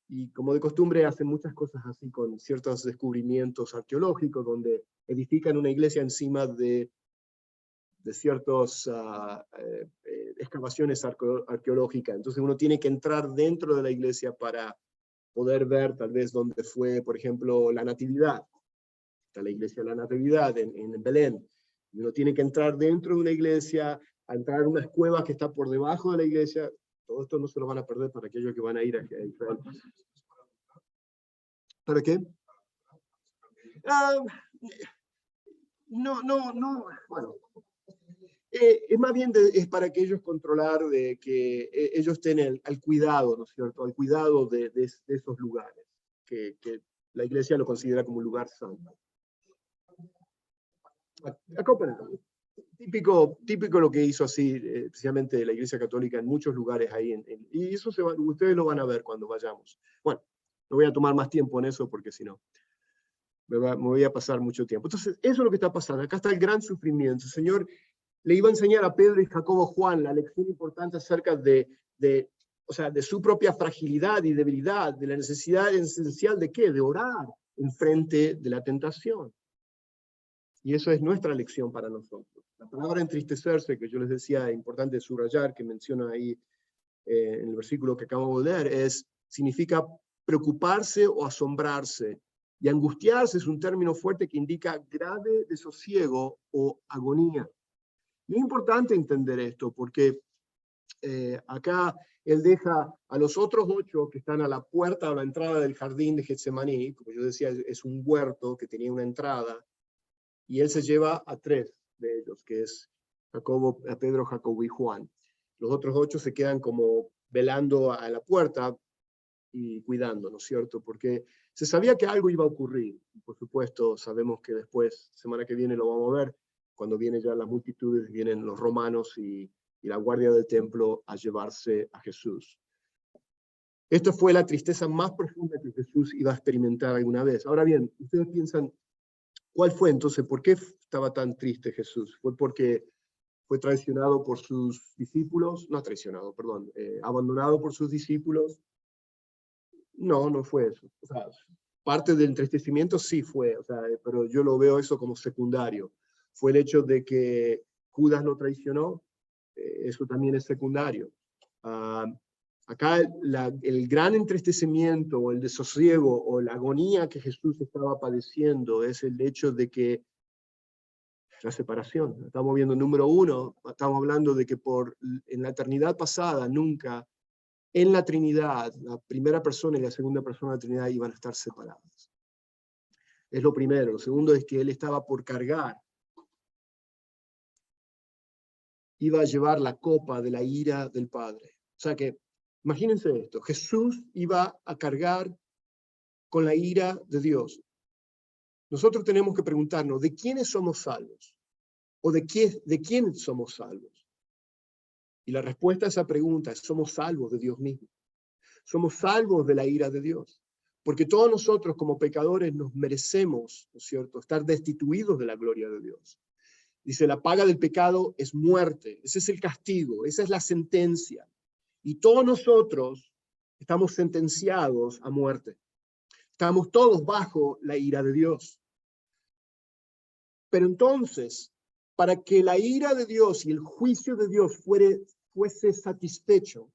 S1: Y como de costumbre hacen muchas cosas así con ciertos descubrimientos arqueológicos, donde edifican una iglesia encima de ciertas excavaciones arqueológicas. Entonces uno tiene que entrar dentro de la iglesia para poder ver tal vez dónde fue, por ejemplo, la Natividad. Está la iglesia de la Natividad en Belén. Uno tiene que entrar dentro de una iglesia, a entrar en unas cuevas que están por debajo de la iglesia. Todo esto no se lo van a perder para aquellos que van a ir a Israel. ¿Para qué? No. Bueno, es más bien es para que ellos controlar de que ellos estén al cuidado, ¿no es cierto? Al cuidado de esos lugares, que la iglesia lo considera como un lugar santo. Acá, típico lo que hizo así, especialmente la iglesia católica en muchos lugares ahí, y eso ustedes lo van a ver cuando vayamos. Bueno, no voy a tomar más tiempo en eso porque si no, me voy a pasar mucho tiempo. Entonces, eso es lo que está pasando. Acá está el gran sufrimiento. El Señor le iba a enseñar a Pedro y Jacobo Juan la lección importante acerca de su propia fragilidad y debilidad, de la necesidad esencial de ¿qué? De orar en frente de la tentación. Y eso es nuestra lección para nosotros. La palabra entristecerse, que yo les decía, es importante subrayar, que menciona ahí en el versículo que acabamos de leer, significa preocuparse o asombrarse. Y angustiarse es un término fuerte que indica grave desosiego o agonía. Y es importante entender esto porque acá él deja a los otros 8 que están a la puerta o la entrada del jardín de Getsemaní, como yo decía, es un huerto que tenía una entrada, y él se lleva a 3 de ellos, que es Pedro, Jacobo y Juan. Los otros 8 se quedan como velando a la puerta y cuidando, ¿no es cierto? Porque se sabía que algo iba a ocurrir. Por supuesto, sabemos que después, semana que viene lo vamos a ver, cuando vienen ya las multitudes, vienen los romanos y la guardia del templo a llevarse a Jesús. Esta fue la tristeza más profunda que Jesús iba a experimentar alguna vez. Ahora bien, ustedes piensan, ¿cuál fue entonces? ¿Por qué estaba tan triste Jesús? ¿Fue porque fue traicionado por sus discípulos? No traicionado, perdón, abandonado por sus discípulos. No, no fue eso. O sea, parte del entristecimiento sí fue, o sea, pero yo lo veo eso como secundario. Fue el hecho de que Judas lo traicionó, eso también es secundario. Uh, acá el gran entristecimiento o el desasosiego o la agonía que Jesús estaba padeciendo es el hecho de que la separación. Estamos viendo número uno, estamos hablando de que en la eternidad pasada nunca en la Trinidad, la primera persona y la segunda persona de la Trinidad iban a estar separadas. Es lo primero. Lo segundo es que él estaba por cargar, iba a llevar la copa de la ira del Padre. O sea que, imagínense esto, Jesús iba a cargar con la ira de Dios. Nosotros tenemos que preguntarnos, ¿de quiénes somos salvos? ¿O de quién somos salvos? Y la respuesta a esa pregunta es, somos salvos de Dios mismo. Somos salvos de la ira de Dios. Porque todos nosotros como pecadores nos merecemos, ¿no es cierto?, estar destituidos de la gloria de Dios. Dice, la paga del pecado es muerte. Ese es el castigo, esa es la sentencia. Y todos nosotros estamos sentenciados a muerte. Estamos todos bajo la ira de Dios. Pero entonces, para que la ira de Dios y el juicio de Dios fuese satisfecho,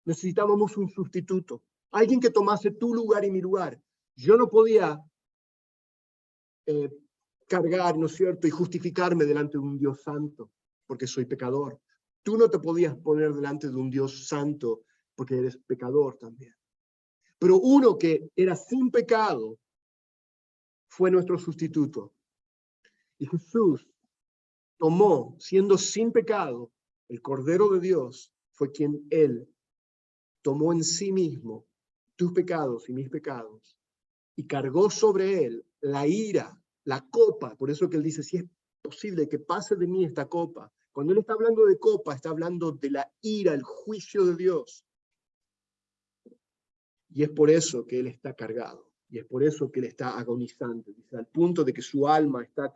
S1: necesitábamos un sustituto. Alguien que tomase tu lugar y mi lugar. Yo no podía cargar, ¿no es cierto?, y justificarme delante de un Dios santo, porque soy pecador. Tú no te podías poner delante de un Dios santo, porque eres pecador también. Pero uno que era sin pecado fue nuestro sustituto. Y Jesús tomó, siendo sin pecado, el Cordero de Dios, fue quien él tomó en sí mismo tus pecados y mis pecados, y cargó sobre él la ira, la copa. Por eso que él dice, si es posible que pase de mí esta copa. Cuando él está hablando de copa, está hablando de la ira, el juicio de Dios. Y es por eso que él está cargado. Y es por eso que él está agonizante. Dice, al punto de que su alma está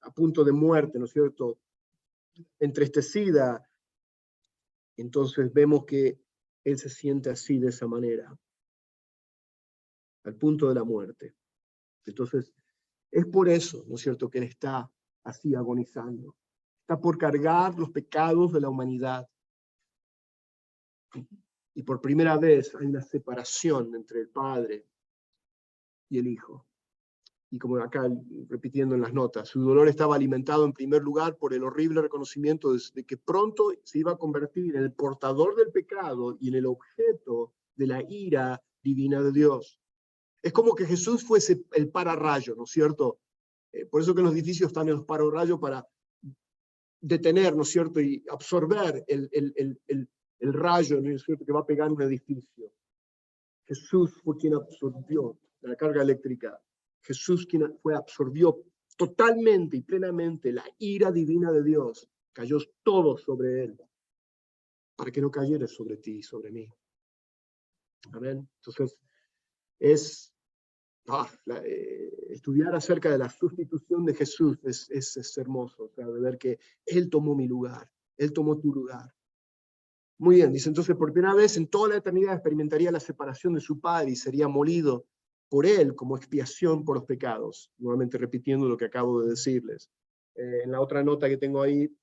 S1: a punto de muerte, ¿no es cierto?, entristecida. Entonces vemos que él se siente así, de esa manera, al punto de la muerte. Entonces, es por eso, ¿no es cierto?, que él está así agonizando. Está por cargar los pecados de la humanidad. Y por primera vez hay una separación entre el Padre y el Hijo. Y como acá, repitiendo en las notas, su dolor estaba alimentado en primer lugar por el horrible reconocimiento de que pronto se iba a convertir en el portador del pecado y en el objeto de la ira divina de Dios. Es como que Jesús fuese el pararrayo, ¿no es cierto? Por eso que en los edificios están en los pararrayos para detener, ¿no es cierto?, y absorber el rayo, ¿no es cierto?, que va a pegar un edificio. Jesús fue quien absorbió la carga eléctrica. Jesús quien absorbió totalmente y plenamente la ira divina de Dios. Cayó todo sobre él, para que no cayera sobre ti y sobre mí. Amén. Entonces, estudiar acerca de la sustitución de Jesús es hermoso, o sea, de ver que él tomó mi lugar, él tomó tu lugar. Muy bien, dice, entonces por primera vez en toda la eternidad experimentaría la separación de su Padre y sería molido por él como expiación por los pecados. Nuevamente repitiendo lo que acabo de decirles. En la otra nota que tengo ahí,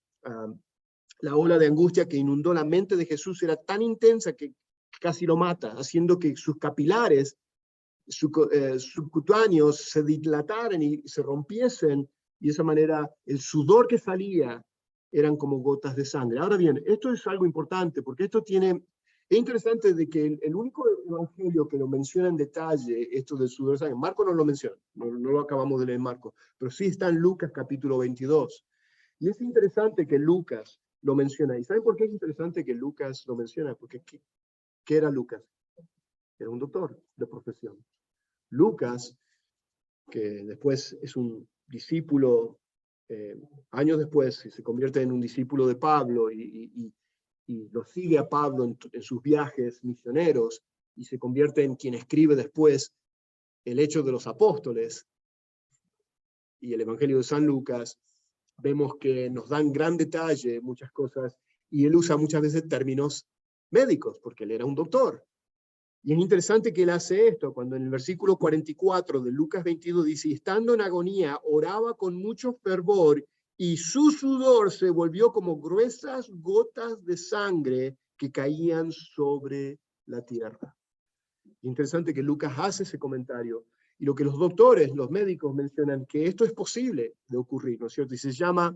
S1: la ola de angustia que inundó la mente de Jesús era tan intensa que casi lo mata, haciendo que sus capilares subcutáneos se dilataran y se rompiesen, y de esa manera el sudor que salía eran como gotas de sangre. Ahora bien, esto es algo importante, porque es interesante de que el único evangelio que lo menciona en detalle, esto del sudor de sangre, Marco no lo menciona, no lo acabamos de leer Marco, pero sí está en Lucas capítulo 22. Y es interesante que Lucas lo menciona. ¿Y saben por qué es interesante que Lucas lo menciona? Porque ¿qué era Lucas? Era un doctor de profesión. Lucas, que después es un discípulo, años después se convierte en un discípulo de Pablo y y lo sigue a Pablo en sus viajes misioneros, y se convierte en quien escribe después el Hechos de los Apóstoles y el Evangelio de San Lucas, vemos que nos dan gran detalle muchas cosas, y él usa muchas veces términos médicos, porque él era un doctor. Y es interesante que él hace esto, cuando en el versículo 44 de Lucas 22 dice, estando en agonía, oraba con mucho fervor, y su sudor se volvió como gruesas gotas de sangre que caían sobre la tierra. Interesante que Lucas hace ese comentario, y lo que los doctores, los médicos mencionan, que esto es posible de ocurrir, ¿no es cierto? Y se llama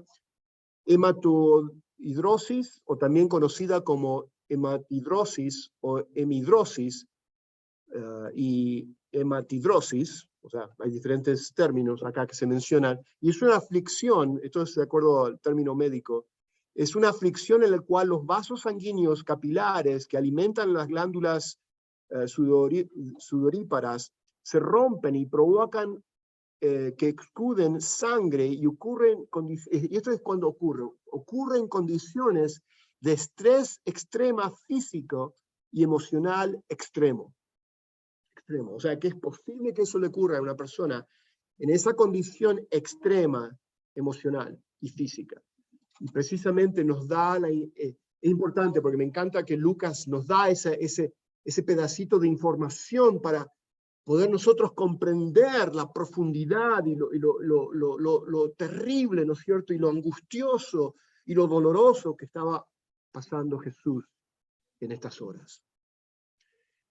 S1: hematidrosis, o también conocida como hematidrosis o hemidrosis, y hematidrosis, o sea, hay diferentes términos acá que se mencionan, y es una aflicción, esto es de acuerdo al término médico, es una aflicción en la cual los vasos sanguíneos capilares que alimentan las glándulas sudoríparas se rompen y provocan que excuden sangre, y esto es cuando ocurre en condiciones de estrés extrema físico y emocional extremo. O sea, que es posible que eso le ocurra a una persona en esa condición extrema emocional y física. Y precisamente nos da, es importante porque me encanta que Lucas nos da ese pedacito de información para poder nosotros comprender la profundidad y lo terrible, ¿no es cierto? Y lo angustioso y lo doloroso que estaba pasando Jesús en estas horas,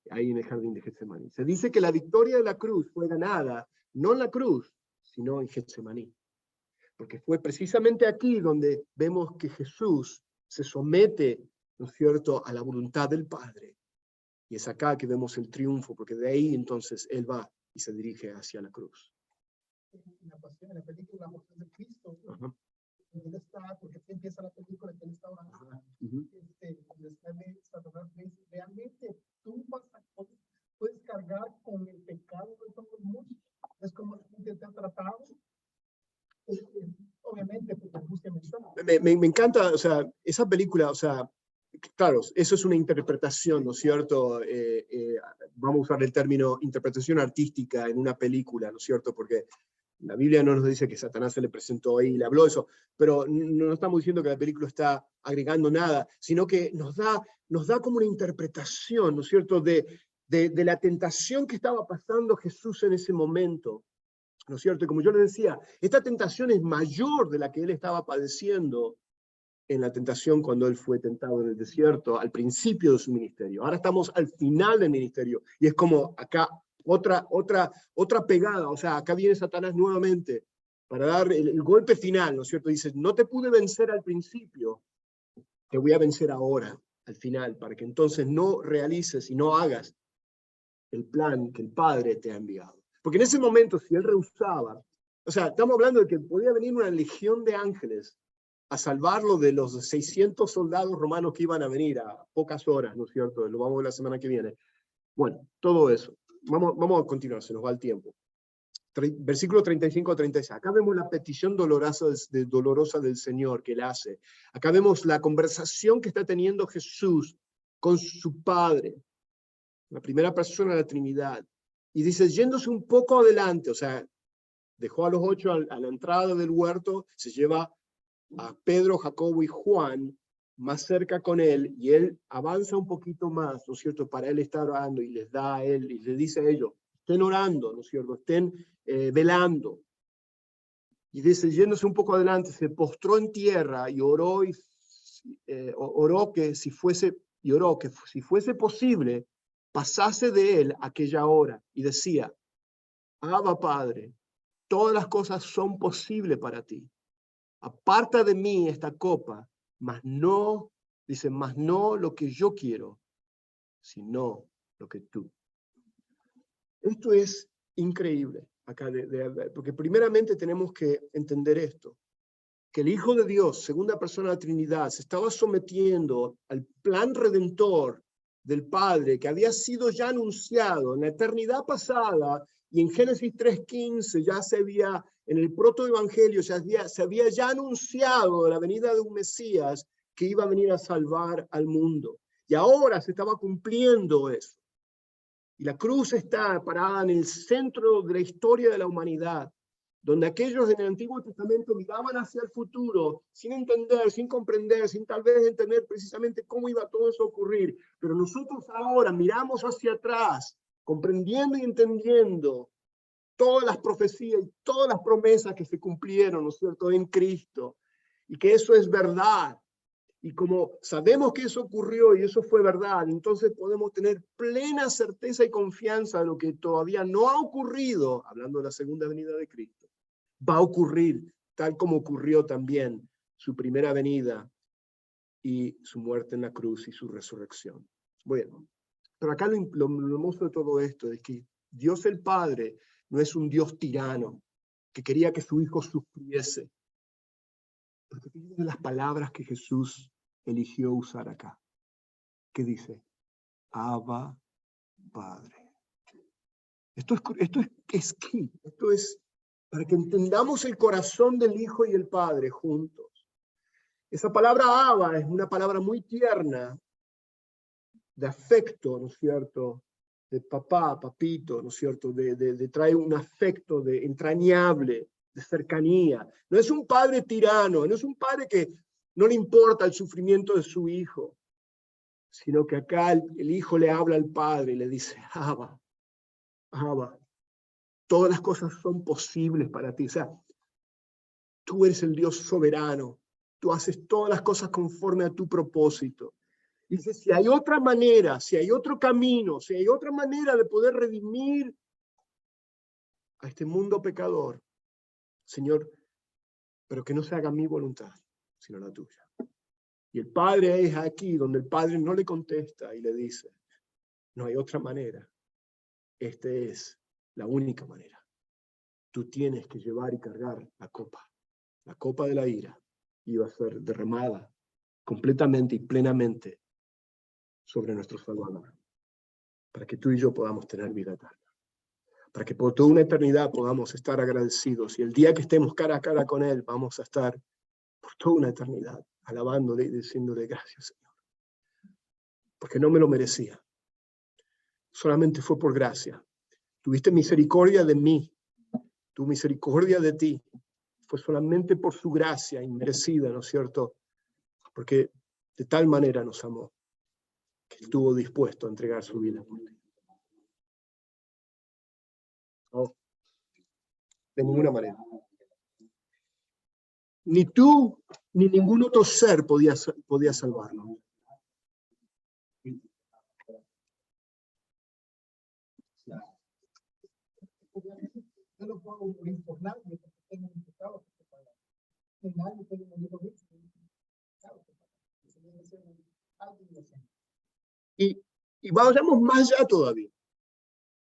S1: ahí en el jardín de Getsemaní. Se dice que la victoria de la cruz fue ganada, no en la cruz, sino en Getsemaní. Porque fue precisamente aquí donde vemos que Jesús se somete, ¿no es cierto?, a la voluntad del Padre. Y es acá que vemos el triunfo, porque de ahí entonces Él va y se dirige hacia la cruz.
S2: En la película La Pasión de Cristo, él está, porque así empieza la película, que él está orando. Satanás le dice, realmente tú puedes cargar con el pecado de todo el mundo. Es como la gente te ha tratado. Obviamente, porque angustia
S1: me encanta, o sea, esa película, o sea, claro, eso es una interpretación, ¿no es cierto? Vamos a usar el término interpretación artística en una película, ¿no es cierto? Porque la Biblia no nos dice que Satanás se le presentó ahí y le habló eso, pero no estamos diciendo que la película está agregando nada, sino que nos da como una interpretación, ¿no es cierto?, de la tentación que estaba pasando Jesús en ese momento, ¿no es cierto? Y como yo les decía, esta tentación es mayor de la que él estaba padeciendo en la tentación cuando él fue tentado en el desierto al principio de su ministerio. Ahora estamos al final del ministerio, y es como acá otra pegada, o sea, acá viene Satanás nuevamente para dar el golpe final, ¿no es cierto? Dice, no te pude vencer al principio, te voy a vencer ahora, al final, para que entonces no realices y no hagas el plan que el Padre te ha enviado. Porque en ese momento, si él rehusaba, o sea, estamos hablando de que podía venir una legión de ángeles a salvarlo de los 600 soldados romanos que iban a venir a pocas horas, ¿no es cierto? Lo vamos a ver la semana que viene. Bueno, todo eso. Vamos a continuar, se nos va el tiempo. Versículo 35-36. Acá vemos la petición dolorosa del Señor que él hace. Acá vemos la conversación que está teniendo Jesús con su Padre, la primera persona de la Trinidad. Y dice, yéndose un poco adelante, o sea, dejó a los 8 a la entrada del huerto, se lleva a Pedro, Jacobo y Juan más cerca con él, y él avanza un poquito más, ¿no es cierto?, para él estar orando, y les da a él, y les dice a ellos, estén orando, ¿no es cierto?, estén velando. Y dice, yéndose un poco adelante, se postró en tierra y oró, oró que si fuese posible, pasase de él aquella hora, y decía, Abba Padre, todas las cosas son posibles para ti. Aparta de mí esta copa, mas no lo que yo quiero, sino lo que tú. Esto es increíble, acá porque primeramente tenemos que entender esto, que el Hijo de Dios, segunda persona de la Trinidad, se estaba sometiendo al plan redentor del Padre, que había sido ya anunciado en la eternidad pasada, y en Génesis 3:15 ya se había, en el protoevangelio se había ya anunciado la venida de un Mesías que iba a venir a salvar al mundo. Y ahora se estaba cumpliendo eso. Y la cruz está parada en el centro de la historia de la humanidad, donde aquellos en el Antiguo Testamento miraban hacia el futuro, sin entender, sin comprender, sin tal vez entender precisamente cómo iba todo eso a ocurrir. Pero nosotros ahora miramos hacia atrás, comprendiendo y entendiendo todas las profecías y todas las promesas que se cumplieron, ¿no es cierto?, en Cristo, y que eso es verdad. Y como sabemos que eso ocurrió y eso fue verdad, entonces podemos tener plena certeza y confianza de lo que todavía no ha ocurrido, hablando de la segunda venida de Cristo, va a ocurrir tal como ocurrió también su primera venida y su muerte en la cruz y su resurrección. Bueno, pero acá lo hermoso de todo esto es que Dios el Padre no es un Dios tirano que quería que su hijo sufriese. Porque fíjense las palabras que Jesús eligió usar acá. ¿Qué dice? Abba, Padre. Esto es key. Esto es para que entendamos el corazón del Hijo y el Padre juntos. Esa palabra Abba es una palabra muy tierna, de afecto, ¿no es cierto? De papá, papito, ¿no es cierto? Trae un afecto de entrañable, de cercanía. No es un padre tirano, no es un padre que no le importa el sufrimiento de su hijo, sino que acá el hijo le habla al padre y le dice, Abba, Abba, todas las cosas son posibles para ti. O sea, tú eres el Dios soberano, tú haces todas las cosas conforme a tu propósito. Dice, si hay otra manera, si hay otro camino, si hay otra manera de poder redimir a este mundo pecador, Señor, pero que no se haga mi voluntad, sino la tuya. Y el Padre es aquí donde el Padre no le contesta y le dice, no hay otra manera. Esta es la única manera. Tú tienes que llevar y cargar la copa de la ira, iba a ser derramada completamente y plenamente sobre nuestro Salvador, para que tú y yo podamos tener vida eterna, para que por toda una eternidad podamos estar agradecidos, y el día que estemos cara a cara con Él, vamos a estar por toda una eternidad alabándole y diciéndole gracias, Señor, porque no me lo merecía, solamente fue por gracia. Tuviste misericordia de mí, tu misericordia de ti, fue solamente por su gracia inmerecida, ¿no es cierto? Porque de tal manera nos amó, que estuvo dispuesto a entregar su vida por ti. No, de ninguna manera. Ni tú, ni ningún otro ser podía salvarnos.
S2: Yo no puedo morir por nadie, porque tengo un pecado que pagar. Nadie puede morir por mí, porque tengo un pecado que pagar.
S1: Y vayamos más allá todavía.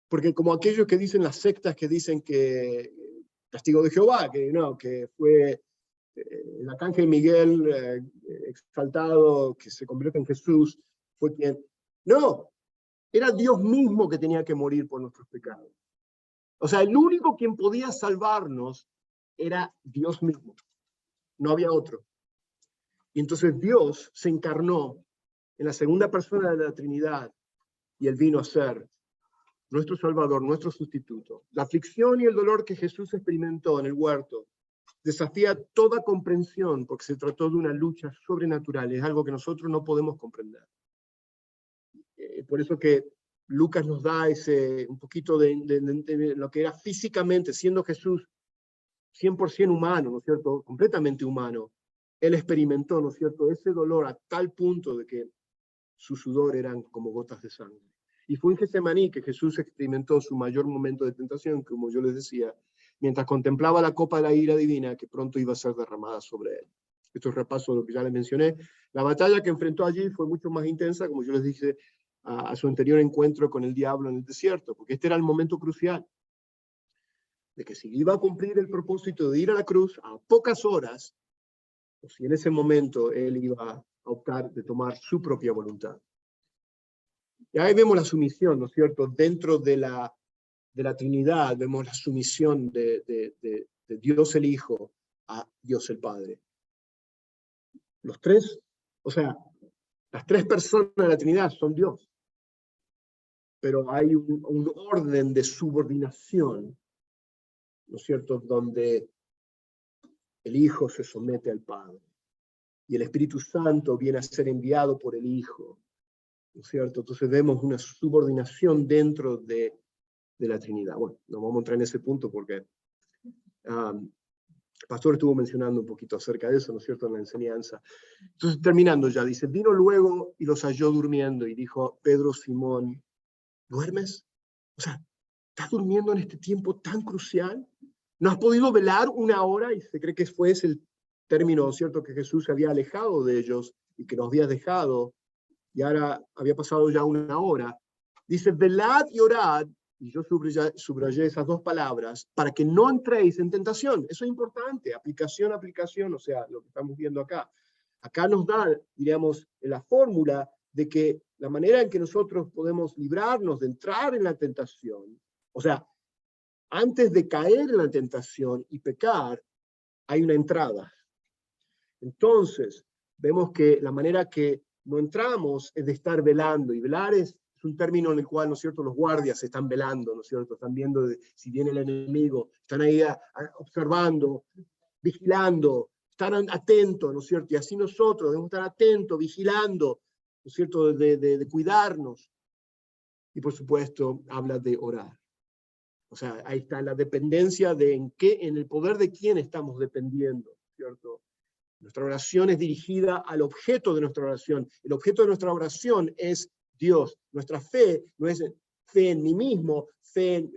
S1: Porque como aquellos que dicen las sectas que dicen que castigo de Jehová, que no, que fue el arcángel Miguel exaltado, que se convierte en Jesús, fue quien... No, era Dios mismo que tenía que morir por nuestros pecados. O sea, el único quien podía salvarnos era Dios mismo. No había otro. Y entonces Dios se encarnó en la segunda persona de la Trinidad y Él vino a ser nuestro Salvador, nuestro sustituto. La aflicción y el dolor que Jesús experimentó en el huerto desafía toda comprensión porque se trató de una lucha sobrenatural. Es algo que nosotros no podemos comprender. Por eso que Lucas nos da un poquito de lo que era físicamente, siendo Jesús 100% humano, ¿no es cierto? Completamente humano. Él experimentó, ¿no es cierto?, ese dolor a tal punto de que su sudor eran como gotas de sangre. Y fue en Getsemaní que Jesús experimentó su mayor momento de tentación, como yo les decía, mientras contemplaba la copa de la ira divina que pronto iba a ser derramada sobre él. Esto es repaso de lo que ya les mencioné. La batalla que enfrentó allí fue mucho más intensa, como yo les dije, a su anterior encuentro con el diablo en el desierto, porque este era el momento crucial de que si iba a cumplir el propósito de ir a la cruz a pocas horas, o si en ese momento él iba a optar de tomar su propia voluntad. Y ahí vemos la sumisión, ¿no es cierto? Dentro de la Trinidad vemos la sumisión de Dios el Hijo a Dios el Padre. Los tres O sea, las tres personas de la Trinidad son Dios. Pero hay un orden de subordinación, ¿no es cierto?, donde el Hijo se somete al Padre. Y el Espíritu Santo viene a ser enviado por el Hijo, ¿no es cierto? Entonces vemos una subordinación dentro de la Trinidad. Bueno, no vamos a entrar en ese punto porque el pastor estuvo mencionando un poquito acerca de eso, ¿no es cierto?, en la enseñanza. Entonces, terminando ya, dice, vino luego y los halló durmiendo, y dijo Pedro, Simón, ¿duermes? O sea, ¿estás durmiendo en este tiempo tan crucial? ¿No has podido velar una hora? Y se cree que fue ese el término, ¿cierto?, que Jesús se había alejado de ellos y que los había dejado, y ahora había pasado ya una hora. Dice, velad y orad, y yo subrayé esas dos palabras, para que no entréis en tentación. Eso es importante, aplicación, o sea, lo que estamos viendo acá. Acá nos da, diríamos, la fórmula de que la manera en que nosotros podemos librarnos de entrar en la tentación, o sea, antes de caer en la tentación y pecar, hay una entrada. Entonces, vemos que la manera que no entramos es de estar velando, y velar es un término en el cual, ¿no es cierto?, los guardias están velando, ¿no es cierto?, están viendo si viene el enemigo, están ahí observando, vigilando, están atentos, ¿no es cierto?, y así nosotros debemos estar atentos, vigilando, ¿no es cierto?, de cuidarnos. Y por supuesto, habla de orar. O sea, ahí está la dependencia de en el poder de quién estamos dependiendo, ¿cierto? Nuestra oración es dirigida al objeto de nuestra oración. El objeto de nuestra oración es Dios. Nuestra fe no es fe en mí mismo,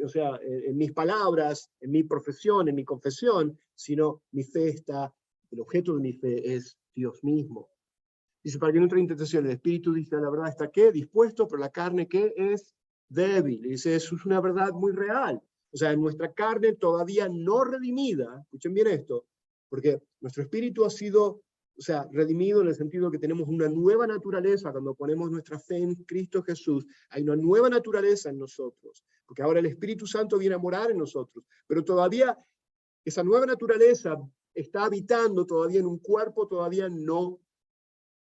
S1: o sea, en mis palabras, en mi profesión, en mi confesión, sino el objeto de mi fe es Dios mismo. Dice, para que no entre en tentación, el espíritu, dice, la verdad está ¿qué? Dispuesto, pero la carne ¿qué? Es débil. Dice, eso es una verdad muy real. O sea, nuestra carne todavía no redimida, escuchen bien esto, porque nuestro espíritu ha sido, o sea, redimido en el sentido que tenemos una nueva naturaleza cuando ponemos nuestra fe en Cristo Jesús. Hay una nueva naturaleza en nosotros, porque ahora el Espíritu Santo viene a morar en nosotros, pero todavía esa nueva naturaleza está habitando todavía en un cuerpo todavía no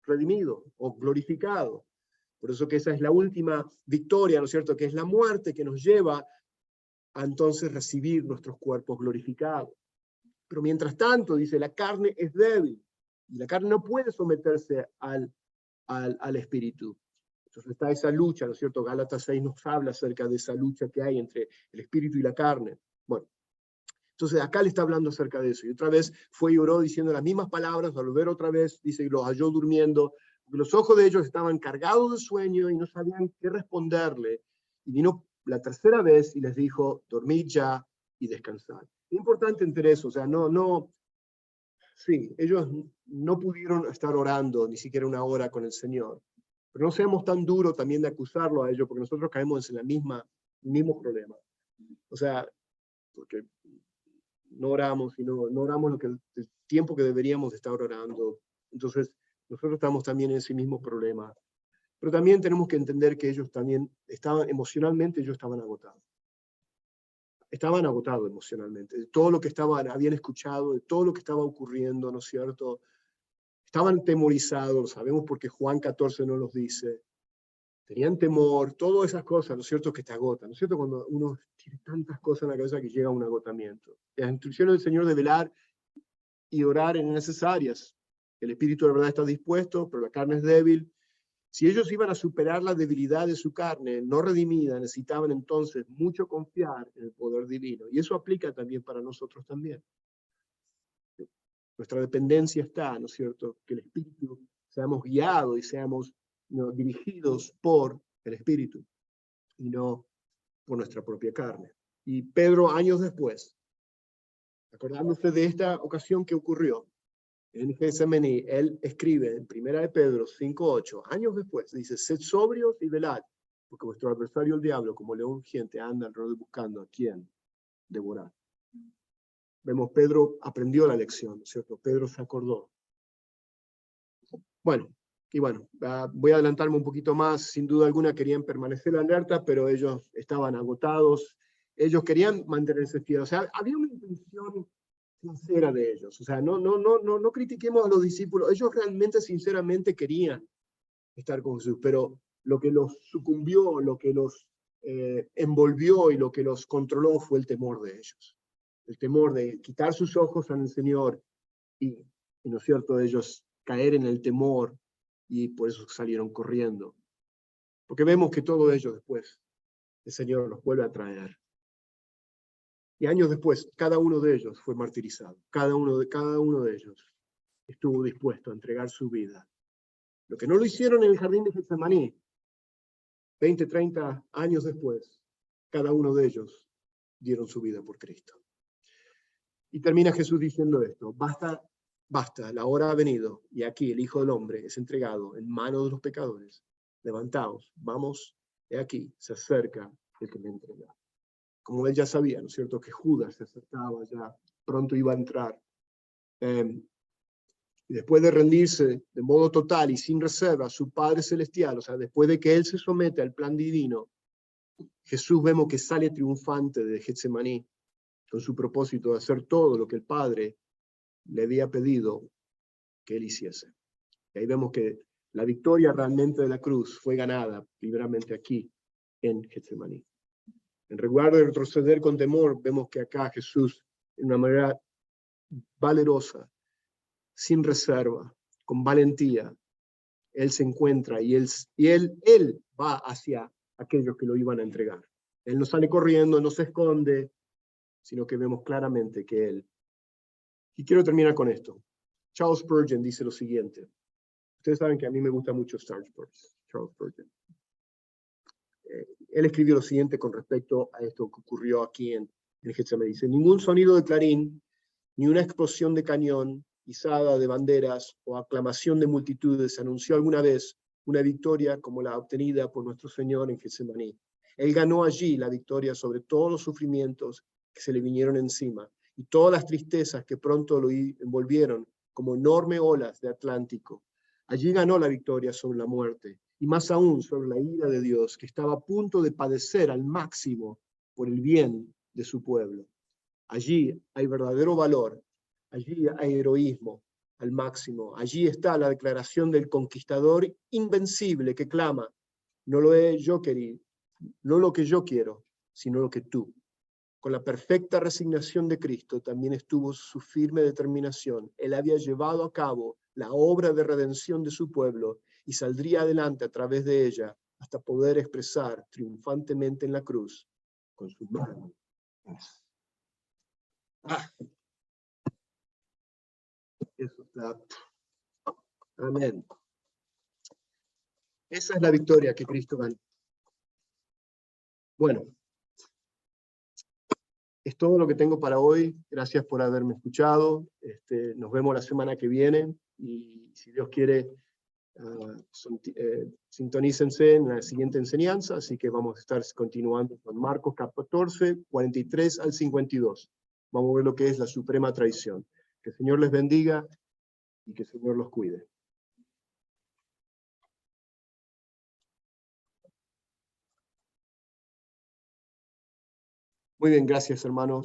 S1: redimido o glorificado. Por eso que esa es la última victoria, ¿no es cierto?, que es la muerte que nos lleva a entonces recibir nuestros cuerpos glorificados. Pero mientras tanto, dice, la carne es débil y la carne no puede someterse al espíritu. Entonces está esa lucha, ¿no es cierto? Gálatas 6 nos habla acerca de esa lucha que hay entre el espíritu y la carne. Bueno, entonces acá le está hablando acerca de eso. Y otra vez fue y oró diciendo las mismas palabras, al volver otra vez, dice, y los halló durmiendo, porque los ojos de ellos estaban cargados de sueño y no sabían qué responderle. Y vino la tercera vez y les dijo, dormid ya y descansad. Es importante entender eso, o sea, sí, ellos no pudieron estar orando ni siquiera una hora con el Señor. Pero no seamos tan duros también de acusarlo a ellos, porque nosotros caemos en el mismo problema. O sea, porque no oramos y no oramos el tiempo que deberíamos estar orando. Entonces, nosotros estamos también en ese mismo problema. Pero también tenemos que entender que ellos también estaban, emocionalmente, ellos estaban agotados. Estaban agotados emocionalmente, de todo lo que habían escuchado, de todo lo que estaba ocurriendo, ¿no es cierto? Estaban temorizados, sabemos porque Juan 14 nos los dice. Tenían temor, todas esas cosas, ¿no es cierto?, que te agotan, ¿no es cierto?, cuando uno tiene tantas cosas en la cabeza que llega a un agotamiento. Las instrucciones del Señor de velar y orar eran necesarias. El espíritu de verdad está dispuesto, pero la carne es débil. Si ellos iban a superar la debilidad de su carne no redimida, necesitaban entonces mucho confiar en el poder divino. Y eso aplica también para nosotros también. Nuestra dependencia está, ¿no es cierto?, que el Espíritu seamos guiados y seamos dirigidos por el Espíritu y no por nuestra propia carne. Y Pedro, años después, acordándose de esta ocasión que ocurrió en Getsemaní, él escribe en 1 de Pedro 5:8, años después, dice, sed sobrios y velad, porque vuestro adversario el diablo, como león rugiente, anda alrededor buscando a quien devorar. Vemos, Pedro aprendió la lección, ¿cierto? Pedro se acordó. Bueno, voy a adelantarme un poquito más. Sin duda alguna querían permanecer alerta, pero ellos estaban agotados. Ellos querían mantenerse fieles. O sea, había una intención sincera de ellos. O sea, no critiquemos a los discípulos. Ellos realmente, sinceramente, querían estar con Jesús, pero lo que los sucumbió, lo que los envolvió y lo que los controló fue el temor de ellos. El temor de quitar sus ojos al Señor y ¿no es cierto?, ellos caer en el temor y por eso salieron corriendo. Porque vemos que todos ellos después, el Señor los vuelve a traer. Y años después, cada uno de ellos fue martirizado. Cada uno de ellos estuvo dispuesto a entregar su vida. Lo que no lo hicieron en el jardín de Getsemaní, 20, 30 años después, cada uno de ellos dieron su vida por Cristo. Y termina Jesús diciendo esto: basta, la hora ha venido, y aquí el Hijo del Hombre es entregado en manos de los pecadores. Levantaos, vamos, he aquí, se acerca el que me entrega. Como él ya sabía, ¿no es cierto?, que Judas se acercaba, ya pronto iba a entrar. Y después de rendirse de modo total y sin reserva a su Padre Celestial, o sea, después de que él se somete al plan divino, Jesús vemos que sale triunfante de Getsemaní con su propósito de hacer todo lo que el Padre le había pedido que él hiciese. Y ahí vemos que la victoria realmente de la cruz fue ganada primeramente aquí en Getsemaní. En lugar de retroceder con temor, vemos que acá Jesús, de una manera valerosa, sin reserva, con valentía, él se encuentra y él va hacia aquellos que lo iban a entregar. Él no sale corriendo, no se esconde, sino que vemos claramente que él. Y quiero terminar con esto. Charles Spurgeon dice lo siguiente. Ustedes saben que a mí me gusta mucho Charles Spurgeon. Él escribió lo siguiente con respecto a esto que ocurrió aquí en Getsemaní. Dice: ningún sonido de clarín, ni una explosión de cañón, izada de banderas o aclamación de multitudes anunció alguna vez una victoria como la obtenida por nuestro Señor en Getsemaní. Él ganó allí la victoria sobre todos los sufrimientos que se le vinieron encima y todas las tristezas que pronto lo envolvieron como enormes olas de Atlántico. Allí ganó la victoria sobre la muerte y más aún sobre la ira de Dios, que estaba a punto de padecer al máximo por el bien de su pueblo. Allí hay verdadero valor, allí hay heroísmo al máximo, allí está la declaración del conquistador invencible que clama: no lo he yo querido, no lo que yo quiero, sino lo que tú. Con la perfecta resignación de Cristo también estuvo su firme determinación. Él había llevado a cabo la obra de redención de su pueblo y saldría adelante a través de ella hasta poder expresar triunfantemente en la cruz con su mano. Eso está. Amén. Esa es la victoria que Cristo ganó. Bueno, es todo lo que tengo para hoy. Gracias por haberme escuchado. Nos vemos la semana que viene y si Dios quiere, sintonícense en la siguiente enseñanza. Así que vamos a estar continuando con Marcos 14, 43 al 52. Vamos a ver lo que es la suprema traición. Que el Señor les bendiga y que el Señor los cuide. Muy bien, gracias, hermanos.